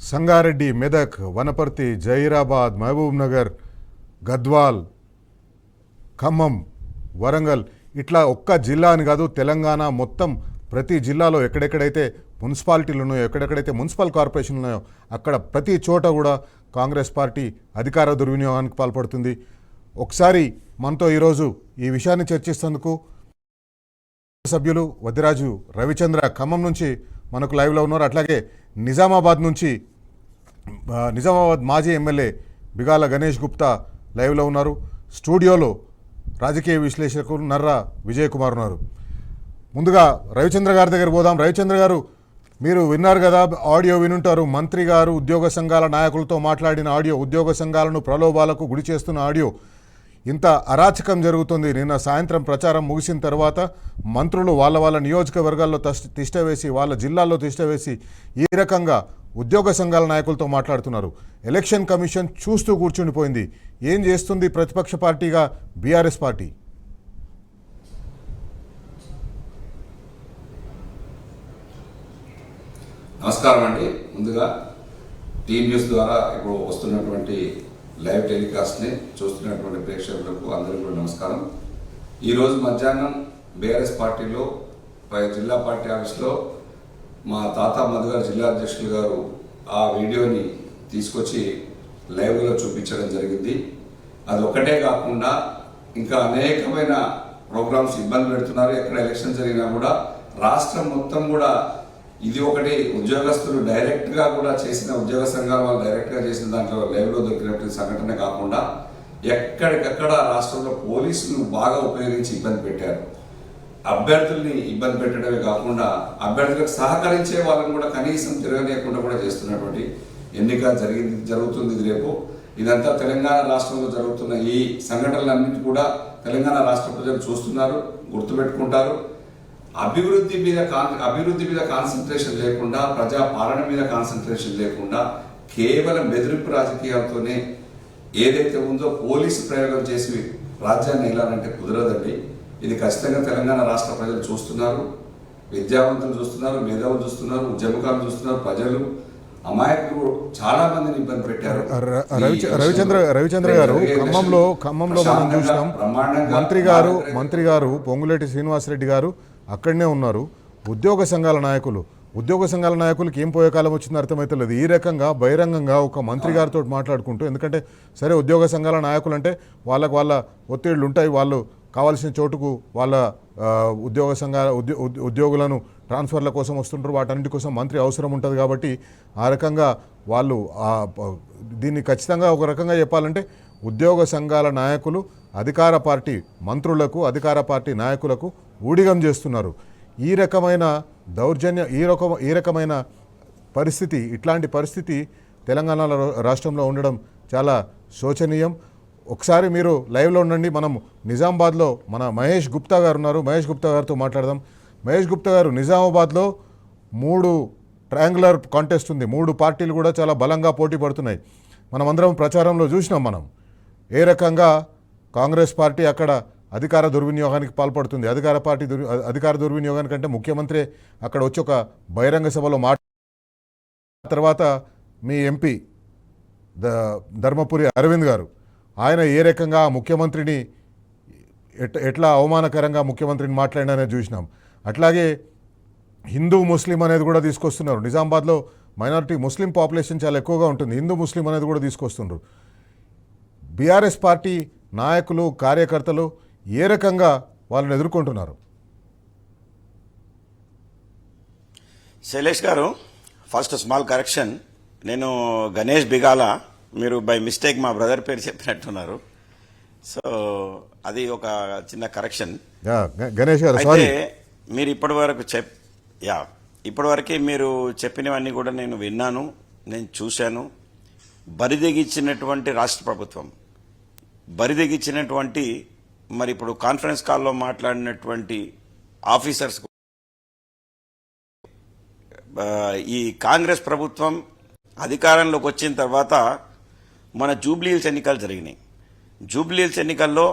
సంగారెడ్డి, మెదక్, వనపర్తి, జహీరాబాద్, మహబూబ్ నగర్, గద్వాల్, ఖమ్మం, వరంగల్ ఇట్లా ఒక్క జిల్లా అని కాదు, తెలంగాణ మొత్తం ప్రతి జిల్లాలో ఎక్కడెక్కడైతే మున్సిపాలిటీలు ఉన్నాయో, ఎక్కడెక్కడైతే మున్సిపల్ కార్పొరేషన్లు ఉన్నాయో అక్కడ ప్రతి చోట కూడా కాంగ్రెస్ పార్టీ అధికార దుర్వినియోగానికి పాల్పడుతుంది. ఒకసారి మనతో ఈరోజు ఈ విషయాన్ని చర్చిస్తేందుకు సభ్యులు వద్దిరాజు రవిచంద్ర ఖమ్మం నుంచి మనకు లైవ్లో ఉన్నారు. అట్లాగే నిజామాబాద్ నుంచి నిజామాబాద్ మాజీ ఎమ్మెల్యే బిగాల గణేష్ గుప్తా లైవ్లో ఉన్నారు. స్టూడియోలో రాజకీయ విశ్లేషకులు నర్రా విజయ్ కుమార్ ఉన్నారు. ముందుగా రవిచంద్ర గారి దగ్గర పోదాం. రవిచంద్ర గారు, మీరు విన్నారు కదా, ఆడియో వినుంటారు. మంత్రి గారు ఉద్యోగ సంఘాల నాయకులతో మాట్లాడిన ఆడియో, ఉద్యోగ సంఘాలను ప్రలోభాలకు గురి చేస్తున్న ఆడియో. ఇంత అరాచకం జరుగుతుంది. నిన్న సాయంత్రం ప్రచారం ముగిసిన తర్వాత మంత్రులు వాళ్ళ నియోజకవర్గాల్లో తిష్టవేసి, వాళ్ళ జిల్లాల్లో తిష్టవేసి ఈ రకంగా ఉద్యోగ సంఘాల నాయకులతో మాట్లాడుతున్నారు. ఎలక్షన్ కమిషన్ చూస్తూ కూర్చుండిపోయింది. ఏం చేస్తుంది ప్రతిపక్ష పార్టీగా బీఆర్ఎస్ పార్టీ? నమస్కారం అండి. ముందుగా టీవీ న్యూస్ ద్వారా ఇప్పుడు వస్తున్నటువంటి లైవ్ టెలికాస్ట్ని చూస్తున్నటువంటి ప్రేక్షకులకు అందరికీ కూడా నమస్కారం. ఈరోజు మధ్యాహ్నం బీఆర్ఎస్ పార్టీలో జిల్లా పార్టీ ఆఫీస్లో మా తాత మధుగారు జిల్లా అధ్యక్షులు గారు ఆ వీడియోని తీసుకొచ్చి లైవ్లో చూపించడం జరిగింది. అది ఒక్కటే కాకుండా ఇంకా అనేకమైన ప్రోగ్రామ్స్ ఇబ్బంది పెడుతున్నారు. ఎక్కడ ఎలక్షన్ జరిగినా కూడా రాష్ట్రం మొత్తం కూడా ఇది ఒకటి ఉద్యోగస్తులు డైరెక్ట్గా కూడా చేసిన, ఉద్యోగ సంఘాల వాళ్ళు డైరెక్ట్గా చేసిన దాంట్లో లైవ్లో దొరికినటువంటి సంఘటన కాకుండా ఎక్కడికక్కడ రాష్ట్రంలో పోలీసులు బాగా ఉపయోగించి ఇబ్బంది పెట్టారు. అభ్యర్థుల్ని ఇబ్బంది పెట్టడమే కాకుండా అభ్యర్థులకు సహకరించే వాళ్ళని కూడా కనీసం తిరగలేకుండా కూడా చేస్తున్నటువంటి ఎన్నిక జరుగుతుంది రేపు. ఇదంతా తెలంగాణ రాష్ట్రంలో జరుగుతున్న ఈ సంఘటనలన్నింటి కూడా తెలంగాణ రాష్ట్ర ప్రజలు చూస్తున్నారు, గుర్తుపెట్టుకుంటారు. అభివృద్ధి మీద కాన్సన్ట్రేషన్ లేకుండా, ప్రజా పాలన మీద కాన్సన్ట్రేషన్ లేకుండా కేవలం బెదిరింపు రాజకీయాలతోనే ఏదైతే ఉందో పోలీసు ప్రయోగం చేసి రాజ్యాన్ని ఇలానంటే కుదరదండి. ఇది ఖచ్చితంగా తెలంగాణ రాష్ట్ర ప్రజలు చూస్తున్నారు, విద్యావంతులు చూస్తున్నారు, మేధావులు చూస్తున్నారు, ఉద్యమకారులు చూస్తున్నారు. ప్రజలు అమాయకులు చాలా మందిని ఇబ్బంది పెట్టారు. రవిచంద్ర గారు, ఖమ్మంలో మనం చూసినాం. మంత్రి గారు పొంగులేటి శ్రీనివాసరెడ్డి గారు అక్కడనే ఉన్నారు. ఉద్యోగ సంఘాల నాయకులకి ఏం పోయే కాలం వచ్చిందో అర్థమవుతలేదు. ఈ రకంగా బహిరంగంగా ఒక మంత్రి గారితో మాట్లాడుకుంటూ, ఎందుకంటే సరే ఉద్యోగ సంఘాల నాయకులు అంటే వాళ్ళ ఒత్తిళ్లు ఉంటాయి, వాళ్ళు కావాల్సిన చోటుకు వాళ్ళ ఉద్యోగులను ట్రాన్స్ఫర్ల కోసం వస్తుంటారు, వాటన్నిటి కోసం మంత్రి అవసరం ఉంటుంది. కాబట్టి ఆ రకంగా వాళ్ళు దీన్ని ఖచ్చితంగా ఒక రకంగా చెప్పాలంటే ఉద్యోగ సంఘాల నాయకులు అధికార పార్టీ మంత్రులకు, అధికార పార్టీ నాయకులకు ఊడిగం చేస్తున్నారు. ఈ రకమైన దౌర్జన్యం, ఈ రకమైన పరిస్థితి, ఇట్లాంటి పరిస్థితి తెలంగాణ రాష్ట్రంలో ఉండడం చాలా శోచనీయం. ఒకసారి మీరు లైవ్లో ఉండండి. మనం నిజామాబాద్లో మన మహేష్ గుప్తా గారు ఉన్నారు. మహేష్ గుప్తా గారితో మాట్లాడదాం. మహేష్ గుప్తా గారు, నిజామాబాద్లో 3 ట్రయాంగులర్ కాంటెస్ట్ ఉంది. 3 పార్టీలు కూడా చాలా బలంగా పోటీ పడుతున్నాయి. మనమందరం ప్రచారంలో చూసినాం మనం ఏ రకంగా కాంగ్రెస్ పార్టీ అక్కడ అధికార దుర్వినియోగానికి పాల్పడుతుంది. అధికార దుర్వినియోగానికంటే ముఖ్యమంత్రి అక్కడ వచ్చి ఒక బహిరంగ సభలో తర్వాత మీ ఎంపీ ధర్మపురి అరవింద్ గారు, ఆయన ఏ రకంగా ముఖ్యమంత్రిని ఎట్లా అవమానకరంగా ముఖ్యమంత్రిని మాట్లాడిననేది చూసినాం. అట్లాగే హిందూ ముస్లిం అనేది కూడా తీసుకొస్తున్నారు. నిజామాబాద్లో మైనారిటీ ముస్లిం పాపులేషన్ చాలా ఎక్కువగా ఉంటుంది. హిందూ ముస్లిం అనేది కూడా తీసుకొస్తున్నారు. బీఆర్ఎస్ పార్టీ నాయకులు, కార్యకర్తలు ఏ రకంగా వాళ్ళని ఎదుర్కొంటున్నారు? శైలేష్ గారు, ఫస్ట్ స్మాల్ కరెక్షన్. నేను గణేష్ బిగాల, మీరు బై మిస్టేక్ మా బ్రదర్ పేరు చెప్పినట్టున్నారు. సో అది ఒక చిన్న కరెక్షన్. గణేష్ గారు, అయితే మీరు ఇప్పటివరకు మీరు చెప్పినవన్నీ కూడా నేను విన్నాను, నేను చూశాను. బరిదెగించినటువంటి రాష్ట్ర ప్రభుత్వం, బరిదెగించినటువంటి మరి ఇప్పుడు కాన్ఫరెన్స్ కాల్లో మాట్లాడినటువంటి ఆఫీసర్స్, ఈ కాంగ్రెస్ ప్రభుత్వం అధికారంలోకి వచ్చిన తర్వాత మన జూబ్లీహిల్స్ ఎన్నికలు జరిగినాయి. జూబ్లీహిల్స్ ఎన్నికల్లో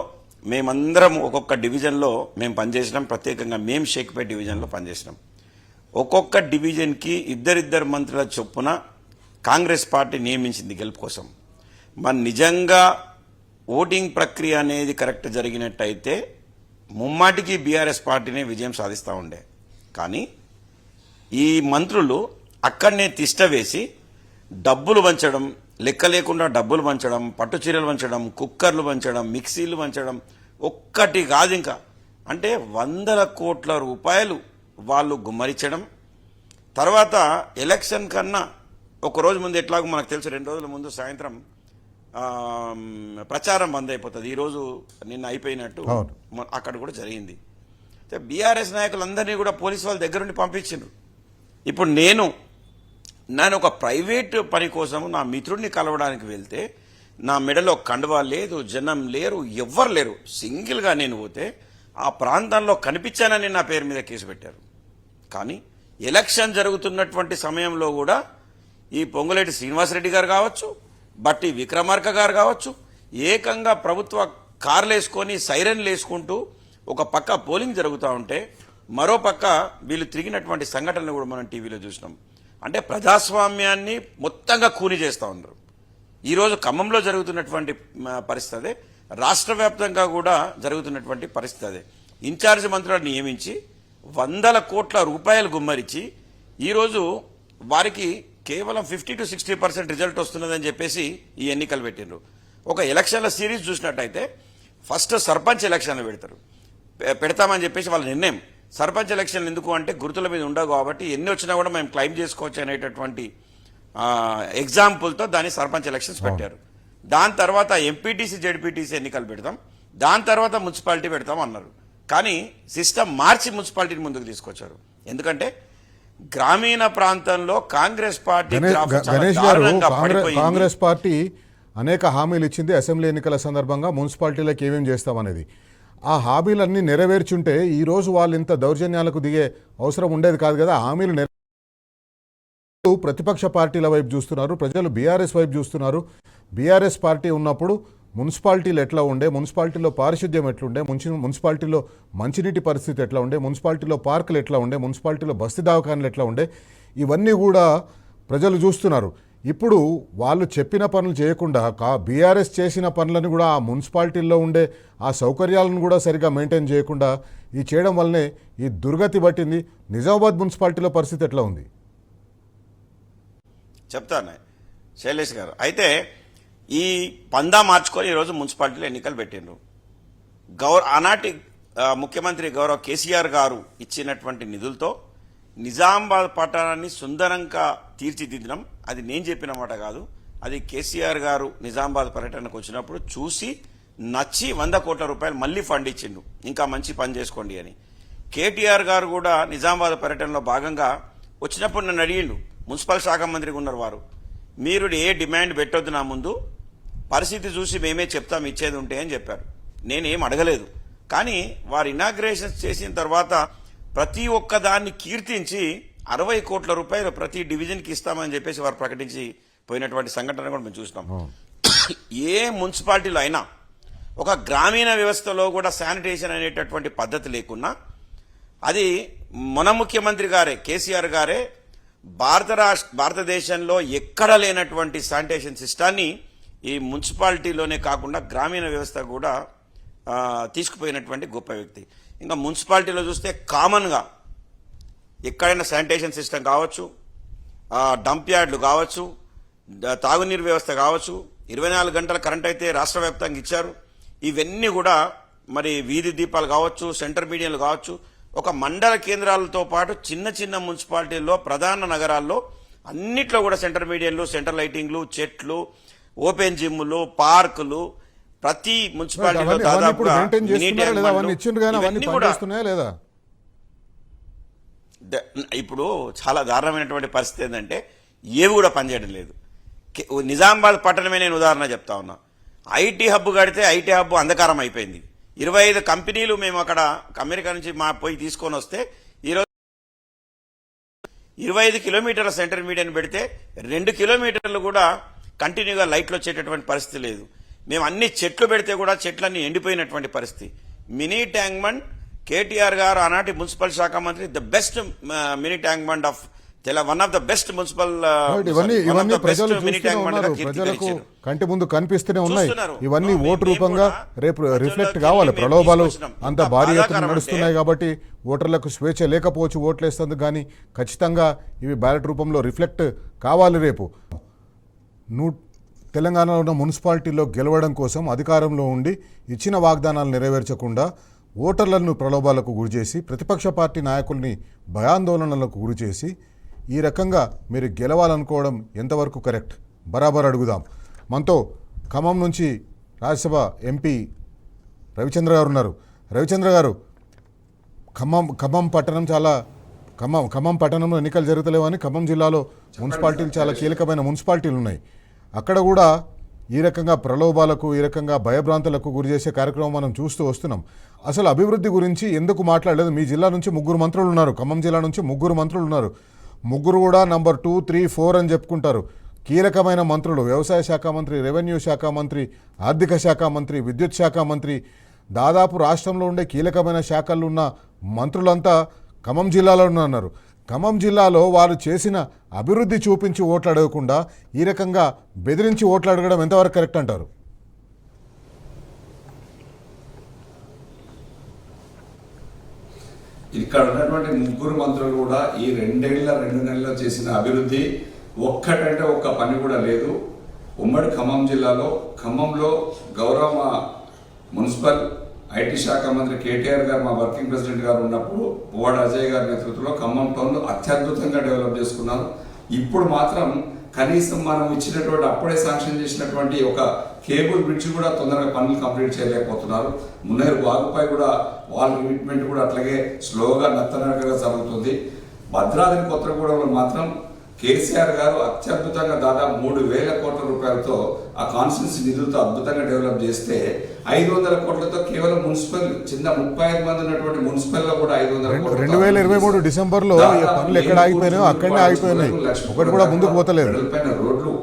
మేమందరం ఒక్కొక్క డివిజన్లో మేము పనిచేసినాం. ప్రత్యేకంగా మేము షేక్పేట్ డివిజన్లో పనిచేసినాం. ఒక్కొక్క డివిజన్కి ఇద్దరిద్దరు మంత్రుల చొప్పున కాంగ్రెస్ పార్టీ నియమించింది గెలుపు కోసం. మరి నిజంగా ఓటింగ్ ప్రక్రియ అనేది కరెక్ట్ జరిగినట్టయితే ముమ్మాటికి బీఆర్ఎస్ పార్టీనే విజయం సాధిస్తూ ఉండే. కానీ ఈ మంత్రులు అక్కడనే తిష్ట వేసి డబ్బులు పంచడం, లెక్క లేకుండా డబ్బులు పంచడం, పట్టు చీరలు పంచడం, కుక్కర్లు పంచడం, మిక్సీలు పంచడం ఒక్కటి కాదు, ఇంకా అంటే 100 కోట్ల రూపాయలు వాళ్ళు గుమ్మరించడం. తర్వాత ఎలక్షన్ కన్నా ఒక రోజు ముందు, ఎట్లాగో మనకు తెలుసు 2 రోజుల ముందు సాయంత్రం ప్రచారం బంద్ అయిపోతుంది. ఈరోజు నిన్న అయిపోయినట్టు అక్కడ కూడా జరిగింది. బీఆర్ఎస్ నాయకులందరినీ కూడా పోలీసు వాళ్ళ దగ్గరుండి పంపించిండ్రు. ఇప్పుడు నేను ఒక ప్రైవేట్ పని కోసం నా మిత్రుడిని కలవడానికి వెళ్తే నా మెడలో కండువా లేదు, జనం లేరు, ఎవ్వరు లేరు, సింగిల్గా నేను పోతే ఆ ప్రాంతంలో కనిపించానని నా పేరు మీద కేసు పెట్టారు. కానీ ఎలక్షన్ జరుగుతున్నటువంటి సమయంలో కూడా ఈ పొంగులేటి శ్రీనివాసరెడ్డి గారు కావచ్చు, బట్టి విక్రమార్క గారు కావచ్చు, ఏకంగా ప్రభుత్వ కార్లు వేసుకొని సైరన్లు వేసుకుంటూ ఒక పక్క పోలింగ్ జరుగుతూ ఉంటే మరో పక్క వీళ్ళు తిరిగినటువంటి సంఘటనలు కూడా మనం టీవీలో చూసినాం. అంటే ప్రజాస్వామ్యాన్ని మొత్తంగా కూని చేస్తూ ఉన్నారు. ఈరోజు ఖమ్మంలో జరుగుతున్నటువంటి పరిస్థితి అదే, రాష్ట్ర వ్యాప్తంగా కూడా జరుగుతున్నటువంటి పరిస్థితి అదే. ఇన్ఛార్జ్ మంత్రులను నియమించి 100 కోట్ల రూపాయలు గుమ్మరించి ఈరోజు వారికి కేవలం 50 to 60% రిజల్ట్ వస్తున్నదని చెప్పేసి ఈ ఎన్నికలు పెట్టిండ్రు. ఒక ఎలక్షన్ల సిరీస్ చూసినట్టయితే ఫస్ట్ సర్పంచ్ ఎలక్షన్లు పెడతామని చెప్పేసి వాళ్ళ నిర్ణయం. సర్పంచ్ ఎలక్షన్లు ఎందుకు అంటే గుర్తుల మీద ఉండవు కాబట్టి ఎన్ని వచ్చినా కూడా మేము క్లెయిమ్ చేసుకోవచ్చు అనేటటువంటి ఎగ్జాంపుల్తో దాన్ని సర్పంచ్ ఎలక్షన్స్ పెట్టారు. దాని తర్వాత ఎంపీటీసీ జెడ్పీటీసీ ఎన్నికలు పెడతాం, దాని తర్వాత మున్సిపాలిటీ పెడతాం అన్నారు. కానీ సిస్టమ్ మార్చి మున్సిపాలిటీని ముందుకు తీసుకొచ్చారు. ఎందుకంటే గ్రామీణ ప్రాంతంలో కాంగ్రెస్ పార్టీ గణేష్ గారు, కాంగ్రెస్ పార్టీ అనేక హామీలు ఇచ్చింది అసెంబ్లీ ఎన్నికల సందర్భంగా మున్సిపాలిటీలకు ఏమేమి చేస్తామనేది. ఆ హామీలన్నీ నెరవేర్చుంటే ఈరోజు వాళ్ళు ఇంత దౌర్జన్యాలకు దిగే అవసరం ఉండేది కాదు కదా. హామీలు ప్రతిపక్ష పార్టీల వైపు చూస్తున్నారు, ప్రజలు బీఆర్ఎస్ వైపు చూస్తున్నారు. బీఆర్ఎస్ పార్టీ ఉన్నప్పుడు మున్సిపాలిటీలు ఎట్లా ఉండే, మున్సిపాలిటీలో పారిశుద్ధ్యం ఎట్లుండే, మున్సిపాలిటీలో మంచినీటి పరిస్థితి ఎట్లా ఉండే, మున్సిపాలిటీలో పార్కులు ఎట్లా ఉండే, మున్సిపాలిటీలో బస్తీ దవాఖానలు ఎట్లా ఉండే, ఇవన్నీ కూడా ప్రజలు చూస్తున్నారు. ఇప్పుడు వాళ్ళు చెప్పిన పనులు చేయకుండా బీఆర్ఎస్ చేసిన పనులను కూడా ఆ మున్సిపాలిటీల్లో ఉండే ఆ సౌకర్యాలను కూడా సరిగా మెయింటైన్ చేయకుండా ఈ చేయడం వల్లనే ఈ దుర్గతి పట్టింది. నిజామాబాద్ మున్సిపాలిటీలో పరిస్థితి ఎట్లా ఉంది చెప్తాను శైలేష్ గారు. అయితే ఈ పందా మార్చుకొని ఈరోజు మున్సిపాలిటీలో ఎన్నికలు పెట్టిండ్రు. ఆనాటి ముఖ్యమంత్రి గౌరవ కేసీఆర్ గారు ఇచ్చినటువంటి నిధులతో నిజామాబాద్ పట్టణాన్ని సుందరంగా తీర్చిదిద్దడం అది నేను చెప్పిన మాట కాదు. అది కేసీఆర్ గారు నిజామాబాద్ పర్యటనకు వచ్చినప్పుడు చూసి నచ్చి 100 కోట్ల రూపాయలు మళ్ళీ ఫండ్ ఇచ్చిండు, ఇంకా మంచి పని చేసుకోండి అని. కేటీఆర్ గారు కూడా నిజామాబాద్ పర్యటనలో భాగంగా వచ్చినప్పుడు నన్ను అడిగిండు, మున్సిపల్ శాఖ మంత్రిగా ఉన్నారు వారు, మీరు ఏ డిమాండ్ పెట్టొద్దు నా ముందు, పరిస్థితి చూసి మేమే చెప్తాం ఇచ్చేది ఉంటే అని చెప్పారు. నేనేం అడగలేదు. కానీ వారు ఇనాగ్రేషన్ చేసిన తర్వాత ప్రతి ఒక్క దాన్ని కీర్తించి 60 కోట్ల రూపాయలు ప్రతి డివిజన్కి ఇస్తామని చెప్పేసి వారు ప్రకటించి పోయినటువంటి సంఘటన కూడా మేము చూసినాం. ఏ మున్సిపాలిటీలో అయినా ఒక గ్రామీణ వ్యవస్థలో కూడా శానిటేషన్ అనేటటువంటి పద్ధతి లేకున్నా అది మన ముఖ్యమంత్రి గారే కేసీఆర్ గారే భారతదేశంలో ఎక్కడ లేనటువంటి శానిటేషన్ సిస్టాన్ని ఈ మున్సిపాలిటీలోనే కాకుండా గ్రామీణ వ్యవస్థ కూడా తీసుకుపోయినటువంటి గొప్ప వ్యక్తి. ఇంకా మున్సిపాలిటీలో చూస్తే కామన్గా ఎక్కడైనా శానిటేషన్ సిస్టమ్ కావచ్చు, డంప్ యార్డ్లు కావచ్చు, తాగునీరు వ్యవస్థ కావచ్చు, 24 గంటల కరెంట్ అయితే రాష్ట్ర వ్యాప్తంగా ఇచ్చారు. ఇవన్నీ కూడా మరి వీధి దీపాలు కావచ్చు, సెంటర్ మీడియాలు కావచ్చు, ఒక మండల కేంద్రాలతో పాటు చిన్న చిన్న మున్సిపాలిటీల్లో ప్రధాన నగరాల్లో అన్నిట్లో కూడా సెంటర్ మీడియాలు, సెంటర్ లైటింగ్లు, చెట్లు, ఓపెన్ జిమ్లు, పార్కులు ప్రతి మున్సిపాలిటీలో దాదాపుగా ఇప్పుడు చాలా దారుణమైనటువంటి పరిస్థితి ఏంటంటే ఏవి కూడా పనిచేయడం లేదు. నిజామాబాద్ పట్టణమే నేను ఉదాహరణ చెప్తా ఉన్నా. ఐటీ హబ్ కడితే ఐటీ హబ్ అంధకారం అయిపోయింది. 25 కంపెనీలు మేము అక్కడ అమెరికా నుంచి పోయి తీసుకొని వస్తే ఈరోజు 25 కిలోమీటర్ల సెంటర్ మీడియాని పెడితే 2 కిలోమీటర్లు కూడా కంటిన్యూగా లైట్లు వచ్చేటటువంటి పరిస్థితి లేదు. మేము అన్ని చెట్లు పెడితే కూడా చెట్లన్నీ ఎండిపోయినటువంటి పరిస్థితి. మినీ ట్యాంక్ బండ్ కేటీఆర్ గారు ఆనాటి మున్సిపల్ శాఖ మంత్రి the best mini tank bund of one of the best municipal ఇవన్నీ ప్రజలు చూస్తూనే ఉన్నారు, ప్రజలకు కంటి ముందు కనిపిస్తూనే ఉన్నాయి. ఇవన్నీ ఓటు రూపంగా రేపు రిఫ్లెక్ట్ కావాలి. ప్రలోభాలు అంత భారీ ఎత్తున నడుస్తున్నాయి కాబట్టి ఓటర్లకు స్వేచ్ఛ లేకపోవచ్చు ఓట్లు వేస్తుంది, కానీ ఖచ్చితంగా ఇవి బ్యాలెట్ రూపంలో రిఫ్లెక్ట్ కావాలి. రేపు తెలంగాణలో ఉన్న మున్సిపాలిటీలో గెలవడం కోసం అధికారంలో ఉండి ఇచ్చిన వాగ్దానాలు నెరవేర్చకుండా ఓటర్లను ప్రలోభాలకు గురిచేసి ప్రతిపక్ష పార్టీ నాయకుల్ని భయాందోళనలకు గురిచేసి ఈ రకంగా మీరు గెలవాలనుకోవడం ఎంతవరకు కరెక్ట్? బరాబర్ అడుగుదాం. మనతో ఖమ్మం నుంచి రాజ్యసభ ఎంపీ రవిచంద్ర గారు ఉన్నారు. రవిచంద్ర గారు, ఖమ్మం పట్టణం ఖమ్మం పట్టణంలో ఎన్నికలు జరుగుతలేవని ఖమ్మం జిల్లాలో మున్సిపాలిటీలు చాలా కీలకమైన మున్సిపాలిటీలు ఉన్నాయి. అక్కడ కూడా ఈ రకంగా ప్రలోభాలకు, ఈ రకంగా భయభ్రాంతులకు గురి చేసే కార్యక్రమం మనం చూస్తూ వస్తున్నాం. అసలు అభివృద్ధి గురించి ఎందుకు మాట్లాడలేదు? మీ జిల్లా నుంచి 3 మంత్రులు ఉన్నారు, ఖమ్మం జిల్లా నుంచి 3 మంత్రులు ఉన్నారు. 3 కూడా నంబర్ 2, 3, 4 అని చెప్పుకుంటారు. కీలకమైన మంత్రులు, వ్యవసాయ శాఖ మంత్రి, రెవెన్యూ శాఖ మంత్రి, ఆర్థిక శాఖ మంత్రి, విద్యుత్ శాఖ మంత్రి, దాదాపు రాష్ట్రంలో ఉండే కీలకమైన శాఖలు ఉన్న మంత్రులంతా ఖమ్మం జిల్లాలో ఉన్నారు. ఖమ్మం జిల్లాలో వారు చేసిన అభివృద్ధి చూపించి ఓట్లు అడగకుండా ఈ రకంగా బెదిరించి ఓట్లు అడగడం ఎంతవరకు కరెక్ట్ అంటారు? ఇక్కడ ఉన్నటువంటి 3 మంత్రులు కూడా ఈ 2 నెలల్లో చేసిన అభివృద్ధి ఒక్కటంటే ఒక్క పని కూడా లేదు. ఉమ్మడి ఖమ్మం జిల్లాలో, ఖమ్మంలో గౌరవ మున్సిపల్ ఐటీ శాఖ మంత్రి కేటీఆర్ గారు, మా వర్కింగ్ ప్రెసిడెంట్ గారు ఉన్నప్పుడు పువ్వాడ అజయ్ గారి నేతృత్వంలో ఖమ్మం టౌన్లో అత్యద్భుతంగా డెవలప్ చేసుకున్నారు. ఇప్పుడు మాత్రం కనీసం మనం ఇచ్చినటువంటి అప్పుడే శాంక్షన్ చేసినటువంటి ఒక కేబుల్ బ్రిడ్జ్ కూడా తొందరగా పనులు కంప్లీట్ చేయలేకపోతున్నారు. మున్నేరు వాగుపై కూడా వాల్ రిమిట్మెంట్ కూడా అట్లాగే స్లోగా నత్తనడకగా జరుగుతుంది. భద్రాద్రి కొత్తగూడెంలో మాత్రం కేసీఆర్ గారు అత్యద్భుతంగా దాదాపు 3,000 కోట్ల రూపాయలతో ఆ కాన్స్టిట్యూన్సీ నిధులతో అద్భుతంగా డెవలప్ చేస్తే 500 కోట్లతో కేవలం మున్సిపల్ చిన్న 35 మంది ఉన్నటువంటి మున్సిపల్ లో కూడా 500 కోట్లు 2023 డిసెంబర్లో పనులు ఎక్కడ ఆగిపోయినాయో అక్కడనే ఆగిపోయినాయి, ఒకటి కూడా ముందుకు పోతలేదు. రోడ్లు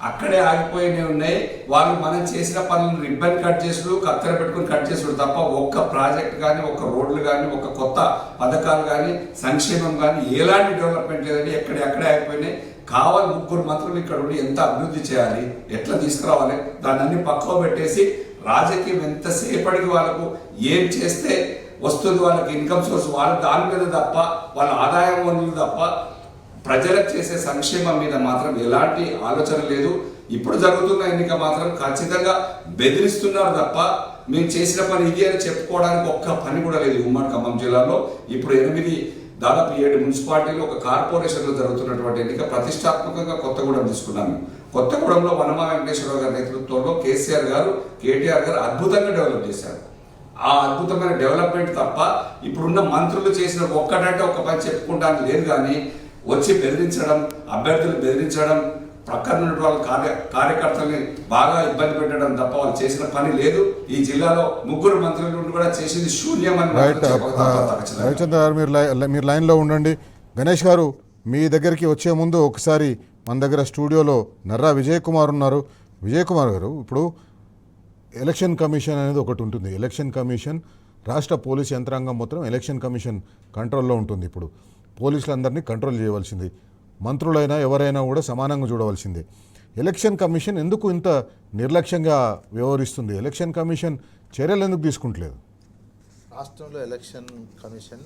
అక్కడే ఆగిపోయినవి ఉన్నాయి. వాళ్ళు మనం చేసిన పనులను రిబ్బన్ కట్ చేసుడు, కత్తెర పెట్టుకుని కట్ చేసుడు తప్ప ఒక్క ప్రాజెక్ట్ కానీ, ఒక్క రోడ్లు కానీ, ఒక కొత్త పథకాలు కానీ, సంక్షేమం కానీ ఎలాంటి డెవలప్మెంట్ లేదని అక్కడే ఆగిపోయినాయి. కావాలి 3 మంత్రులు ఇక్కడ ఉండి ఎంత అభివృద్ధి చేయాలి, ఎట్లా తీసుకురావాలి, దాన్ని అన్ని పక్కన పెట్టేసి రాజకీయం ఎంతసేపటికి వాళ్ళకు ఏం చేస్తే వస్తుంది, వాళ్ళకి ఇన్కమ్ సోర్స్, వాళ్ళ దాని మీద తప్ప, వాళ్ళ ఆదాయం వనరులు తప్ప ప్రజలకు చేసే సంక్షేమం మీద మాత్రం ఎలాంటి ఆలోచన లేదు. ఇప్పుడు జరుగుతున్న ఎన్నిక మాత్రం ఖచ్చితంగా బెదిరిస్తున్నారు తప్ప మేము చేసిన పని ఇది అని చెప్పుకోవడానికి ఒక్క పని కూడా లేదు. ఉమ్మడి ఖమ్మం జిల్లాలో ఇప్పుడు దాదాపు 7 మున్సిపాలిటీలు, ఒక కార్పొరేషన్లో జరుగుతున్నటువంటి ఎన్నిక ప్రతిష్టాత్మకంగా కొత్తగూడెం తీసుకున్నాము. కొత్తగూడెంలో వనమా వెంకటేశ్వరరావు గారి నేతృత్వంలో కేసీఆర్ గారు, కేటీఆర్ గారు అద్భుతంగా డెవలప్ చేశారు. ఆ అద్భుతమైన డెవలప్మెంట్ తప్ప ఇప్పుడున్న మంత్రులు చేసిన ఒక్కటంటే ఒక పని చెప్పుకుంటానికి లేదు. కానీ వచ్చి బెదిరించడం, అభ్యర్థులు బెదిరించడం, ప్రక్కన ఉన్న వాళ్ళ కార్యకర్తల్ని బాగా ఇబ్బంది పెట్టడం తప్ప వాళ్ళు చేసిన పని లేదు. ఈ జిల్లాలో 3 మంత్రులు కూడా చేసింది శూన్యమని. రవిచంద్ర గారు, మీరు లైన్లో ఉండండి. గణేష్ గారు, మీ దగ్గరికి వచ్చే ముందు ఒకసారి మన దగ్గర స్టూడియోలో నర్రా విజయ్ కుమార్ ఉన్నారు. విజయ్ కుమార్ గారు, ఇప్పుడు ఎలక్షన్ కమిషన్ అనేది ఒకటి ఉంటుంది. ఎలక్షన్ కమిషన్, రాష్ట్ర పోలీస్ యంత్రాంగం మొత్తం ఎలక్షన్ కమిషన్ కంట్రోల్లో ఉంటుంది. ఇప్పుడు పోలీసులందరినీ కంట్రోల్ చేయవలసింది, మంత్రులైనా ఎవరైనా కూడా సమానంగా చూడవలసిందే. ఎలక్షన్ కమిషన్ ఎందుకు ఇంత నిర్లక్ష్యంగా వ్యవహరిస్తుంది? ఎలక్షన్ కమిషన్ చర్యలు ఎందుకు తీసుకుంటలేదు? రాష్ట్రంలో ఎలక్షన్ కమిషన్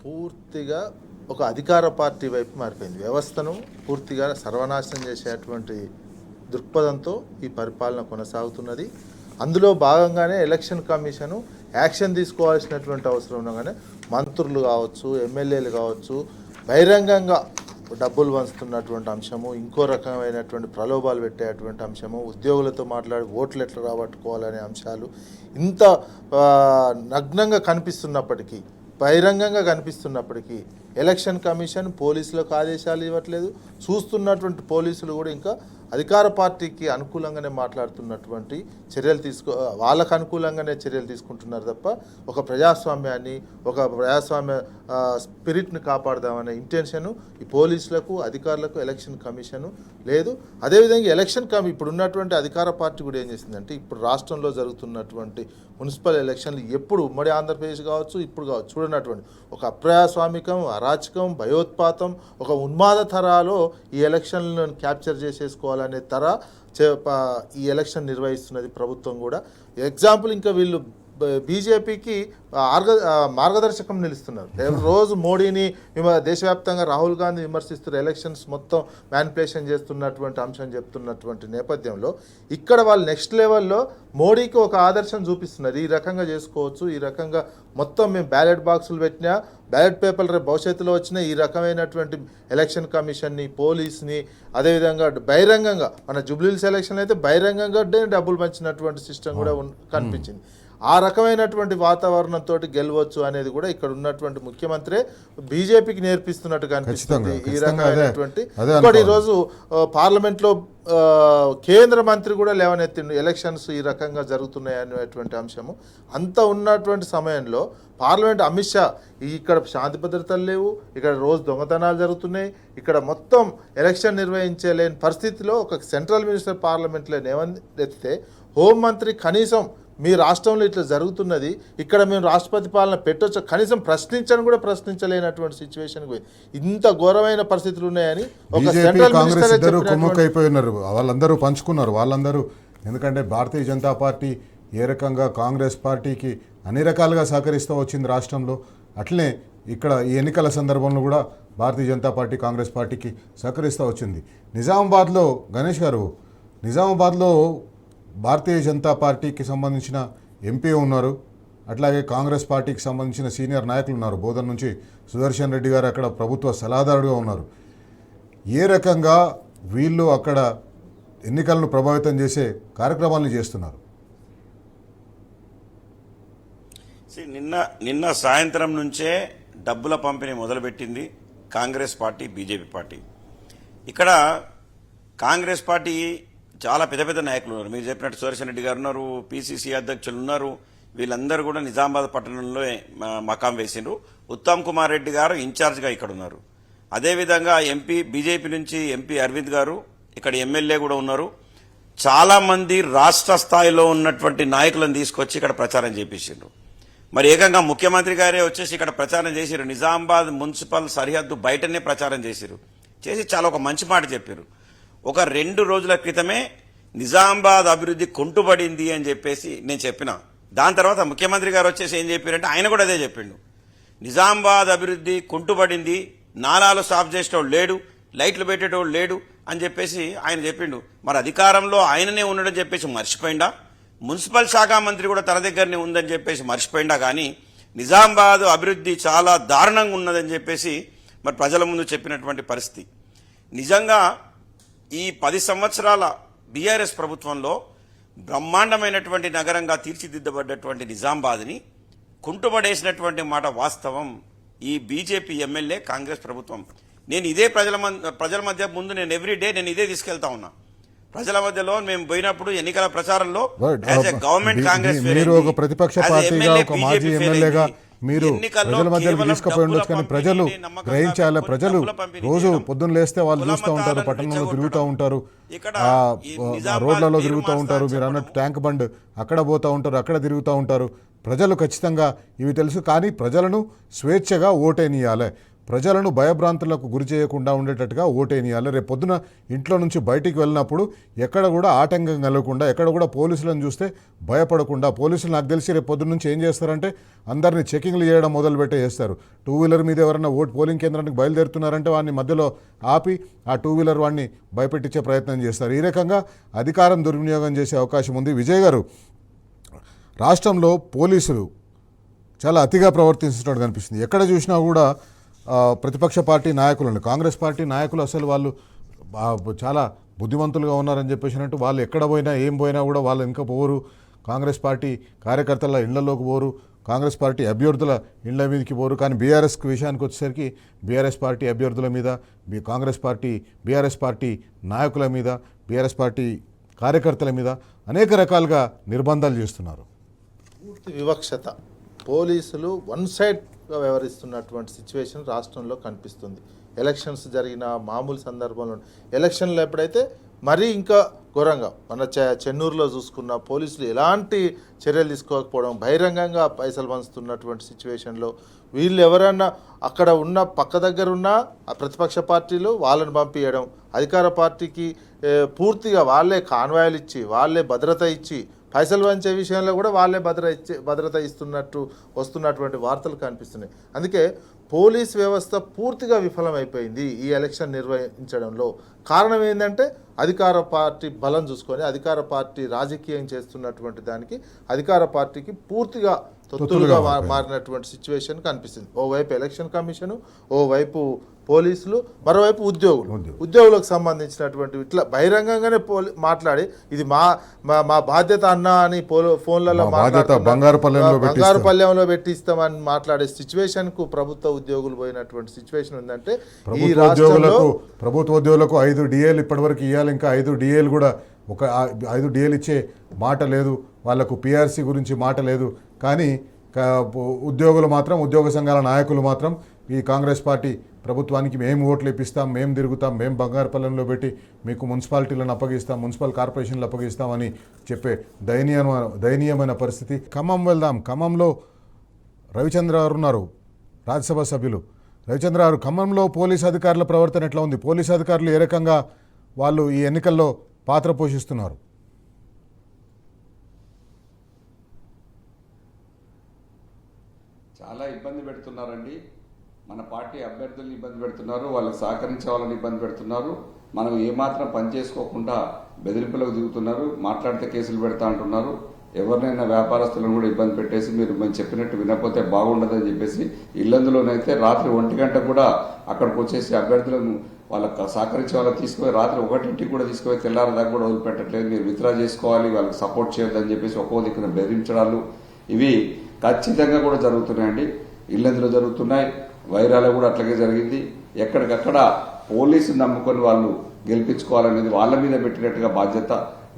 పూర్తిగా ఒక అధికార పార్టీ వైపు మారిపోయింది. వ్యవస్థను పూర్తిగా సర్వనాశనం చేసేటువంటి దృక్పథంతో ఈ పరిపాలన కొనసాగుతున్నది. అందులో భాగంగానే ఎలక్షన్ కమిషను యాక్షన్ తీసుకోవాల్సినటువంటి అవసరం ఉండగానే మంత్రులు కావచ్చు, ఎమ్మెల్యేలు కావచ్చు, బహిరంగంగా డబ్బులు పంచుతున్నటువంటి అంశము, ఇంకో రకమైనటువంటి ప్రలోభాలు పెట్టేటువంటి అంశము, ఉద్యోగులతో మాట్లాడి ఓట్లు ఎట్లా రాబట్టుకోవాలనే అంశాలు ఇంత నగ్నంగా కనిపిస్తున్నప్పటికీ, బహిరంగంగా కనిపిస్తున్నప్పటికీ ఎలక్షన్ కమిషన్ పోలీసులకు ఆదేశాలు ఇవ్వట్లేదు. చూస్తున్నటువంటి పోలీసులు కూడా ఇంకా అధికార పార్టీకి అనుకూలంగానే మాట్లాడుతున్నటువంటి చర్యలు వాళ్ళకు అనుకూలంగానే చర్యలు తీసుకుంటున్నారు తప్ప ఒక ప్రజాస్వామ్యాన్ని, ఒక ప్రజాస్వామ్య స్పిరిట్ని కాపాడదామనే ఇంటెన్షను ఈ పోలీసులకు, అధికారులకు, ఎలక్షన్ కమిషను లేదు. అదేవిధంగా ఇప్పుడు ఉన్నటువంటి అధికార పార్టీ కూడా ఏం చేసిందంటే, ఇప్పుడు రాష్ట్రంలో జరుగుతున్నటువంటి మున్సిపల్ ఎలక్షన్లు ఎప్పుడు ఉమ్మడి ఆంధ్రప్రదేశ్ కావచ్చు, ఇప్పుడు కావచ్చు, చూడనటువంటి ఒక అప్రజాస్వామికం, అరాచకం, భయోత్పాతం, ఒక ఉన్మాద తరాలో ఈ ఎలక్షన్లను క్యాప్చర్ చేసేసుకోవాలనే ఈ ఎలక్షన్ నిర్వహిస్తున్నది ప్రభుత్వం కూడా. ఎగ్జాంపుల్ ఇంకా వీళ్ళు బీజేపీకి మార్గదర్శకం నిలుస్తున్నారు. రోజు మోడీని దేశవ్యాప్తంగా రాహుల్ గాంధీ విమర్శిస్తున్న ఎలక్షన్స్ మొత్తం మ్యానిపులేషన్ చేస్తున్నటువంటి అంశం చెప్తున్నటువంటి నేపథ్యంలో ఇక్కడ వాళ్ళు నెక్స్ట్ లెవెల్లో మోడీకి ఒక ఆదర్శం చూపిస్తున్నారు. ఈ రకంగా చేసుకోవచ్చు, ఈ రకంగా మొత్తం మేము బ్యాలెట్ బాక్సులు పెట్టినా, బ్యాలెట్ పేపర్లు రేపు భవిష్యత్తులో వచ్చిన ఈ రకమైనటువంటి ఎలక్షన్ కమిషన్ని, పోలీస్ని, అదేవిధంగా బహిరంగంగా మన జూబ్లీహిల్స్ ఎలక్షన్ అయితే బహిరంగంగా డబ్బులు పంచినటువంటి సిస్టమ్ కూడా కనిపించింది. ఆ రకమైనటువంటి వాతావరణంతో గెలవచ్చు అనేది కూడా ఇక్కడ ఉన్నటువంటి ముఖ్యమంత్రి బీజేపీకి నేర్పిస్తున్నట్టు కనిపిస్తుంది. ఈ రకమైనటువంటి ఇంకోటి ఈరోజు పార్లమెంట్లో కేంద్ర మంత్రి కూడా లేవనెత్తిండు ఎలక్షన్స్ ఈ రకంగా జరుగుతున్నాయి అనేటువంటి అంశము. అంత ఉన్నటువంటి సమయంలో పార్లమెంట్ అమిత్ షా ఇక్కడ శాంతి భద్రతలు లేవు, ఇక్కడ రోజు దొంగతనాలు జరుగుతున్నాయి, ఇక్కడ మొత్తం ఎలక్షన్ నిర్వహించలేని పరిస్థితిలో ఒక సెంట్రల్ మినిస్టర్ పార్లమెంట్లో లేవనెత్తితే హోంమంత్రి కనీసం మీ రాష్ట్రంలో ఇట్లా జరుగుతున్నది, ఇక్కడ మేము రాష్ట్రపతి పాలన పెట్టొచ్చు, కనీసం ప్రశ్నించలేనటువంటి సిచ్యువేషన్ పోయి ఇంత ఘోరమైన పరిస్థితులు ఉన్నాయని ఒక సెంట్రల్ మినిస్టర్ కుమ్మక్కైపోయినారు. వాళ్ళందరూ పంచుకున్నారు వాళ్ళందరూ. ఎందుకంటే భారతీయ జనతా పార్టీ ఏ రకంగా కాంగ్రెస్ పార్టీకి అన్ని రకాలుగా సహకరిస్తూ వచ్చింది రాష్ట్రంలో, అట్లనే ఇక్కడ ఈ ఎన్నికల సందర్భంలో కూడా భారతీయ జనతా పార్టీ కాంగ్రెస్ పార్టీకి సహకరిస్తూ వచ్చింది. నిజామాబాద్లో గణేష్ గారు, నిజామాబాద్లో భారతీయ జనతా పార్టీకి సంబంధించిన ఎంపీ ఉన్నారు, అట్లాగే కాంగ్రెస్ పార్టీకి సంబంధించిన సీనియర్ నాయకులు ఉన్నారు. బోధన్ నుంచి సుదర్శన్ రెడ్డి గారు అక్కడ ప్రభుత్వ సలహాదారుగా ఉన్నారు. ఏ రకంగా వీళ్ళు అక్కడ ఎన్నికలను ప్రభావితం చేసే కార్యక్రమాలను చేస్తున్నారు? నిన్న సాయంత్రం నుంచే డబ్బుల పంపిణీ మొదలుపెట్టింది కాంగ్రెస్ పార్టీ, బీజేపీ పార్టీ. ఇక్కడ కాంగ్రెస్ పార్టీ చాలా పెద్ద పెద్ద నాయకులు ఉన్నారు. మీరు చెప్పినట్టు సుదర్శన్ రెడ్డి గారు ఉన్నారు, పిసిసి అధ్యక్షులు ఉన్నారు. వీళ్ళందరూ కూడా నిజామాబాద్ పట్టణంలో మకాం వేసిండ్రు. ఉత్తమ్ కుమార్ రెడ్డి గారు ఇన్ఛార్జ్గా ఇక్కడ ఉన్నారు. అదేవిధంగా బీజేపీ నుంచి ఎంపీ అరవింద్ గారు, ఇక్కడ ఎమ్మెల్యే కూడా ఉన్నారు. చాలా మంది రాష్ట్ర స్థాయిలో ఉన్నటువంటి నాయకులను తీసుకొచ్చి ఇక్కడ ప్రచారం చేపించారు. మరి ఏకంగా ముఖ్యమంత్రి గారే వచ్చేసి ఇక్కడ ప్రచారం చేశారు. నిజామాబాద్ మున్సిపల్ సరిహద్దు బయటనే ప్రచారం చేశారు. చేసి చాలా ఒక మంచి మాట చెప్పారు. ఒక 2 రోజుల క్రితమే నిజామాబాద్ అభివృద్ధి కుంటుపడింది అని చెప్పేసి నేను చెప్పిన. దాని తర్వాత ముఖ్యమంత్రి గారు వచ్చేసి ఏం చెప్పారంటే ఆయన కూడా అదే చెప్పిండు. నిజామాబాద్ అభివృద్ధి కుంటుపడింది, నాలాలు సాఫ్ చేసేటోడు లేడు, లైట్లు పెట్టేటోడు లేడు అని చెప్పేసి ఆయన చెప్పిండు. మరి అధికారంలో ఆయననే ఉండడం చెప్పేసి మర్చిపోయిందా? మున్సిపల్ శాఖ మంత్రి కూడా తన దగ్గరనే ఉందని చెప్పేసి మర్చిపోయిందా? కానీ నిజామాబాద్ అభివృద్ధి చాలా దారుణంగా ఉన్నదని చెప్పేసి మరి ప్రజల ముందు చెప్పినటువంటి పరిస్థితి. నిజంగా ఈ 10 సంవత్సరాల బీఆర్ఎస్ ప్రభుత్వంలో బ్రహ్మాండమైనటువంటి నగరంగా తీర్చిదిద్దబడ్డటువంటి నిజామాబాద్ని కుంటుపడేసినటువంటి మాట వాస్తవం. ఈ బీజేపీ ఎమ్మెల్యే, కాంగ్రెస్ ప్రభుత్వం. నేను ఇదే ప్రజల మధ్య ముందు నేను ఎవ్రీడే నేను ఇదే తీసుకెళ్తా ఉన్నా. ప్రజల మధ్యలో మేము పోయినప్పుడు ఎన్నికల ప్రచారంలో గవర్నమెంట్ కాంగ్రెస్ మీరు ఒక ప్రతిపక్ష పార్టీగా, ఒక మాజీ ఎమ్మెల్యేగా మీరు ప్రజల మధ్యలో తీసుకుపోయి ఉండొచ్చు. కానీ ప్రజలు గ్రహించాలి. ప్రజలు రోజు పొద్దున్న లేస్తే వాళ్ళు చూస్తూ ఉంటారు, పట్టణంలో తిరుగుతూ ఉంటారు, రోడ్లలో తిరుగుతూ ఉంటారు. మీరు అన్నట్టు ట్యాంక్ బండ్ అక్కడ పోతూ ఉంటారు, అక్కడ తిరుగుతూ ఉంటారు. ప్రజలు ఖచ్చితంగా ఇవి తెలుసు. కానీ ప్రజలను స్వేచ్ఛగా ఓటేనియాలి, ప్రజలను భయభ్రాంతులకు గురి చేయకుండా ఉండేటట్టుగా ఓటేనియాలి. రేపు పొద్దున ఇంట్లో నుంచి బయటికి వెళ్ళినప్పుడు ఎక్కడ కూడా ఆటంకం కలగకుండా, ఎక్కడ కూడా పోలీసులను చూస్తే భయపడకుండా. పోలీసులు నాకు తెలిసి రేపు పొద్దున్న నుంచి ఏం చేస్తారంటే అందరినీ చెకింగ్లు చేయడం మొదలుపెట్టే చేస్తారు. 2 వీలర్ మీద ఎవరైనా పోలింగ్ కేంద్రానికి బయలుదేరుతున్నారంటే వాడిని మధ్యలో ఆపి ఆ 2 వీలర్ వాడిని భయపెట్టించే ప్రయత్నం చేస్తారు. ఈ రకంగా అధికారం దుర్వినియోగం చేసే అవకాశం ఉంది. విజయ్ గారు, రాష్ట్రంలో పోలీసులు చాలా అతిగా ప్రవర్తిస్తున్నట్టు కనిపిస్తుంది. ఎక్కడ చూసినా కూడా ప్రతిపక్ష పార్టీ నాయకులను, కాంగ్రెస్ పార్టీ నాయకులు అసలు వాళ్ళు చాలా బుద్ధిమంతులుగా ఉన్నారని చెప్పేసినట్టు వాళ్ళు ఎక్కడ పోయినా ఏం పోయినా కూడా వాళ్ళు ఇంకా పోరు. కాంగ్రెస్ పార్టీ కార్యకర్తల ఇళ్లలోకి పోరు, కాంగ్రెస్ పార్టీ అభ్యర్థుల ఇళ్ల మీదకి పోరు. కానీ బీఆర్ఎస్ విషయానికి వచ్చేసరికి బీఆర్ఎస్ పార్టీ అభ్యర్థుల మీద, బీఆర్ఎస్ పార్టీ నాయకుల మీద, బీఆర్ఎస్ పార్టీ కార్యకర్తల మీద అనేక రకాలుగా నిర్బంధాలు చేస్తున్నారు. పూర్తి వివక్షత, పోలీసులు వన్ సైడ్గా వ్యవహరిస్తున్నటువంటి సిచ్యువేషన్ రాష్ట్రంలో కనిపిస్తుంది. ఎలక్షన్స్ జరిగిన మామూలు సందర్భంలో, ఎలక్షన్లు ఎప్పుడైతే మరీ ఇంకా ఘోరంగా, మన చెన్నూరులో చూసుకున్న పోలీసులు ఎలాంటి చర్యలు తీసుకోకపోవడం, బహిరంగంగా పైసలు పంచుతున్నటువంటి సిచ్యువేషన్లో వీళ్ళు ఎవరన్నా అక్కడ ఉన్న పక్క దగ్గర ఉన్న ఆ ప్రతిపక్ష పార్టీలు వాళ్ళని పంపించడం, అధికార పార్టీకి పూర్తిగా వాళ్ళే కాన్వాయిలు ఇచ్చి, వాళ్ళే భద్రత ఇచ్చి, పైసలు పంచే విషయంలో కూడా వాళ్ళే భద్రత ఇస్తున్నట్టు వస్తున్నటువంటి వార్తలు కనిపిస్తున్నాయి. అందుకే పోలీస్ వ్యవస్థ పూర్తిగా విఫలమైపోయింది ఈ ఎలక్షన్ నిర్వహించడంలో. కారణం ఏంటంటే అధికార పార్టీ బలం చూసుకొని అధికార పార్టీ రాజకీయం చేస్తున్నటువంటి దానికి అధికార పార్టీకి పూర్తిగా తొత్తులుగా మారినటువంటి సిచ్యువేషన్ కనిపిస్తుంది. ఓవైపు ఎలక్షన్ కమిషను, ఓవైపు పోలీసులు, మరోవైపు ఉద్యోగులకు సంబంధించినటువంటి ఇట్లా బహిరంగంగానే మాట్లాడి ఇది మా బాధ్యత అన్నా అని ఫోన్లలో బంగారుపల్లెంలో పెట్టిస్తామని మాట్లాడే సిచ్యువేషన్ కు ప్రభుత్వ ఉద్యోగులు పోయినటువంటి సిచ్యువేషన్ ఉందంటే ఈ రాష్ట్రంలో ప్రభుత్వ ఉద్యోగులకు 5 DAలు ఇప్పటివరకు ఇవ్వాలి. ఇంకా 5 DAలు కూడా 5 DAలు ఇచ్చే మాట లేదు. వాళ్లకు PRC గురించి మాట లేదు. కానీ ఉద్యోగులు మాత్రం, ఉద్యోగ సంఘాల నాయకులు మాత్రం ఈ కాంగ్రెస్ పార్టీ ప్రభుత్వానికి మేము ఓట్లు ఇప్పిస్తాం, మేము తిరుగుతాం, మేము బంగారుపల్లెంలో పెట్టి మీకు మున్సిపాలిటీలను అప్పగిస్తాం, మున్సిపల్ కార్పొరేషన్లు అప్పగిస్తామని చెప్పే దయనీయమైన పరిస్థితి. ఖమ్మం వెళ్దాం. ఖమ్మంలో రవిచంద్ర గారు ఉన్నారు, రాజ్యసభ సభ్యులు. రవిచంద్ర గారు, ఖమ్మంలో పోలీసు అధికారుల ప్రవర్తన ఎట్లా ఉంది? పోలీసు అధికారులు ఏ రకంగా వాళ్ళు ఈ ఎన్నికల్లో పాత్ర పోషిస్తున్నారు? చాలా ఇబ్బంది పెడుతున్నారండి. మన పార్టీ అభ్యర్థులను ఇబ్బంది పెడుతున్నారు, వాళ్ళకి సహకరించే వాళ్ళని ఇబ్బంది పెడుతున్నారు. మనం ఏమాత్రం పని చేసుకోకుండా బెదిరింపులకు దిగుతున్నారు, మాట్లాడితే కేసులు పెడతా అంటున్నారు. ఎవరినైనా వ్యాపారస్తులను కూడా ఇబ్బంది పెట్టేసి మీరు మేము చెప్పినట్టు వినకపోతే బాగుండదని చెప్పేసి ఇల్లందులోనైతే రాత్రి 1 గంట కూడా అక్కడికి వచ్చేసి అభ్యర్థులను వాళ్ళకి సహకరించే వాళ్ళకి తీసుకుపోయి రాత్రి 1 కూడా తీసుకుపోయి తెల్లారి దాకా కూడా వదిలిపెట్టట్లేదు. మీరు విత్డ్రా చేసుకోవాలి, వాళ్ళకి సపోర్ట్ చేయొద్దని చెప్పేసి ఒక్కో దిక్కున బెదిరించడాలు ఇవి ఖచ్చితంగా కూడా జరుగుతున్నాయండి. ఇల్లందులో జరుగుతున్నాయి, వైరాలో కూడా అట్లాగే జరిగింది. ఎక్కడికక్కడ పోలీసులు నమ్ముకొని వాళ్ళు గెలిపించుకోవాలనేది వాళ్ళ మీద పెట్టినట్టుగా బాధ్యత.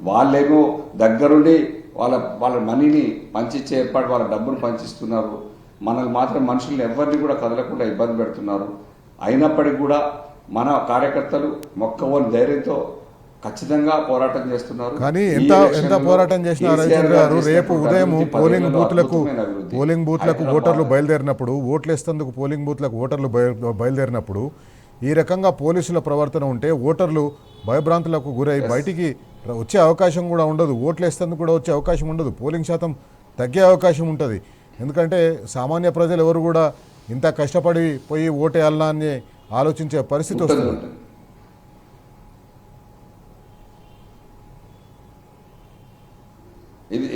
వాళ్ళేమో దగ్గరుండి వాళ్ళ మనీని పంచిచ్చే ఏర్పాటు, వాళ్ళ డబ్బును పంచిస్తున్నారు. మనల్ని మాత్రం మనుషుల్ని ఎవరిని కూడా కదలకుండా ఇబ్బంది పెడుతున్నారు. అయినప్పటికీ కూడా మన కార్యకర్తలు మొక్కవోని ధైర్యంతో ఖచ్చితంగా పోరాటం చేస్తున్నారు. కానీ ఎంత పోరాటం చేసినా రవిచంద్ర గారు, రేపు ఉదయం పోలింగ్ బూత్లకు ఓటర్లు బయలుదేరినప్పుడు, ఓట్లేస్తేందుకు పోలింగ్ బూత్లకు ఓటర్లు బయలుదేరినప్పుడు ఈ రకంగా పోలీసుల ప్రవర్తన ఉంటే ఓటర్లు భయభ్రాంతులకు గురై బయటికి వచ్చే అవకాశం కూడా ఉండదు, ఓట్లేస్తేందుకు కూడా వచ్చే అవకాశం ఉండదు, పోలింగ్ శాతం తగ్గే అవకాశం ఉంటుంది. ఎందుకంటే సామాన్య ప్రజలు ఎవరు కూడా ఇంత కష్టపడి పోయి ఓటేయాలన్నా అని ఆలోచించే పరిస్థితి వస్తుంది.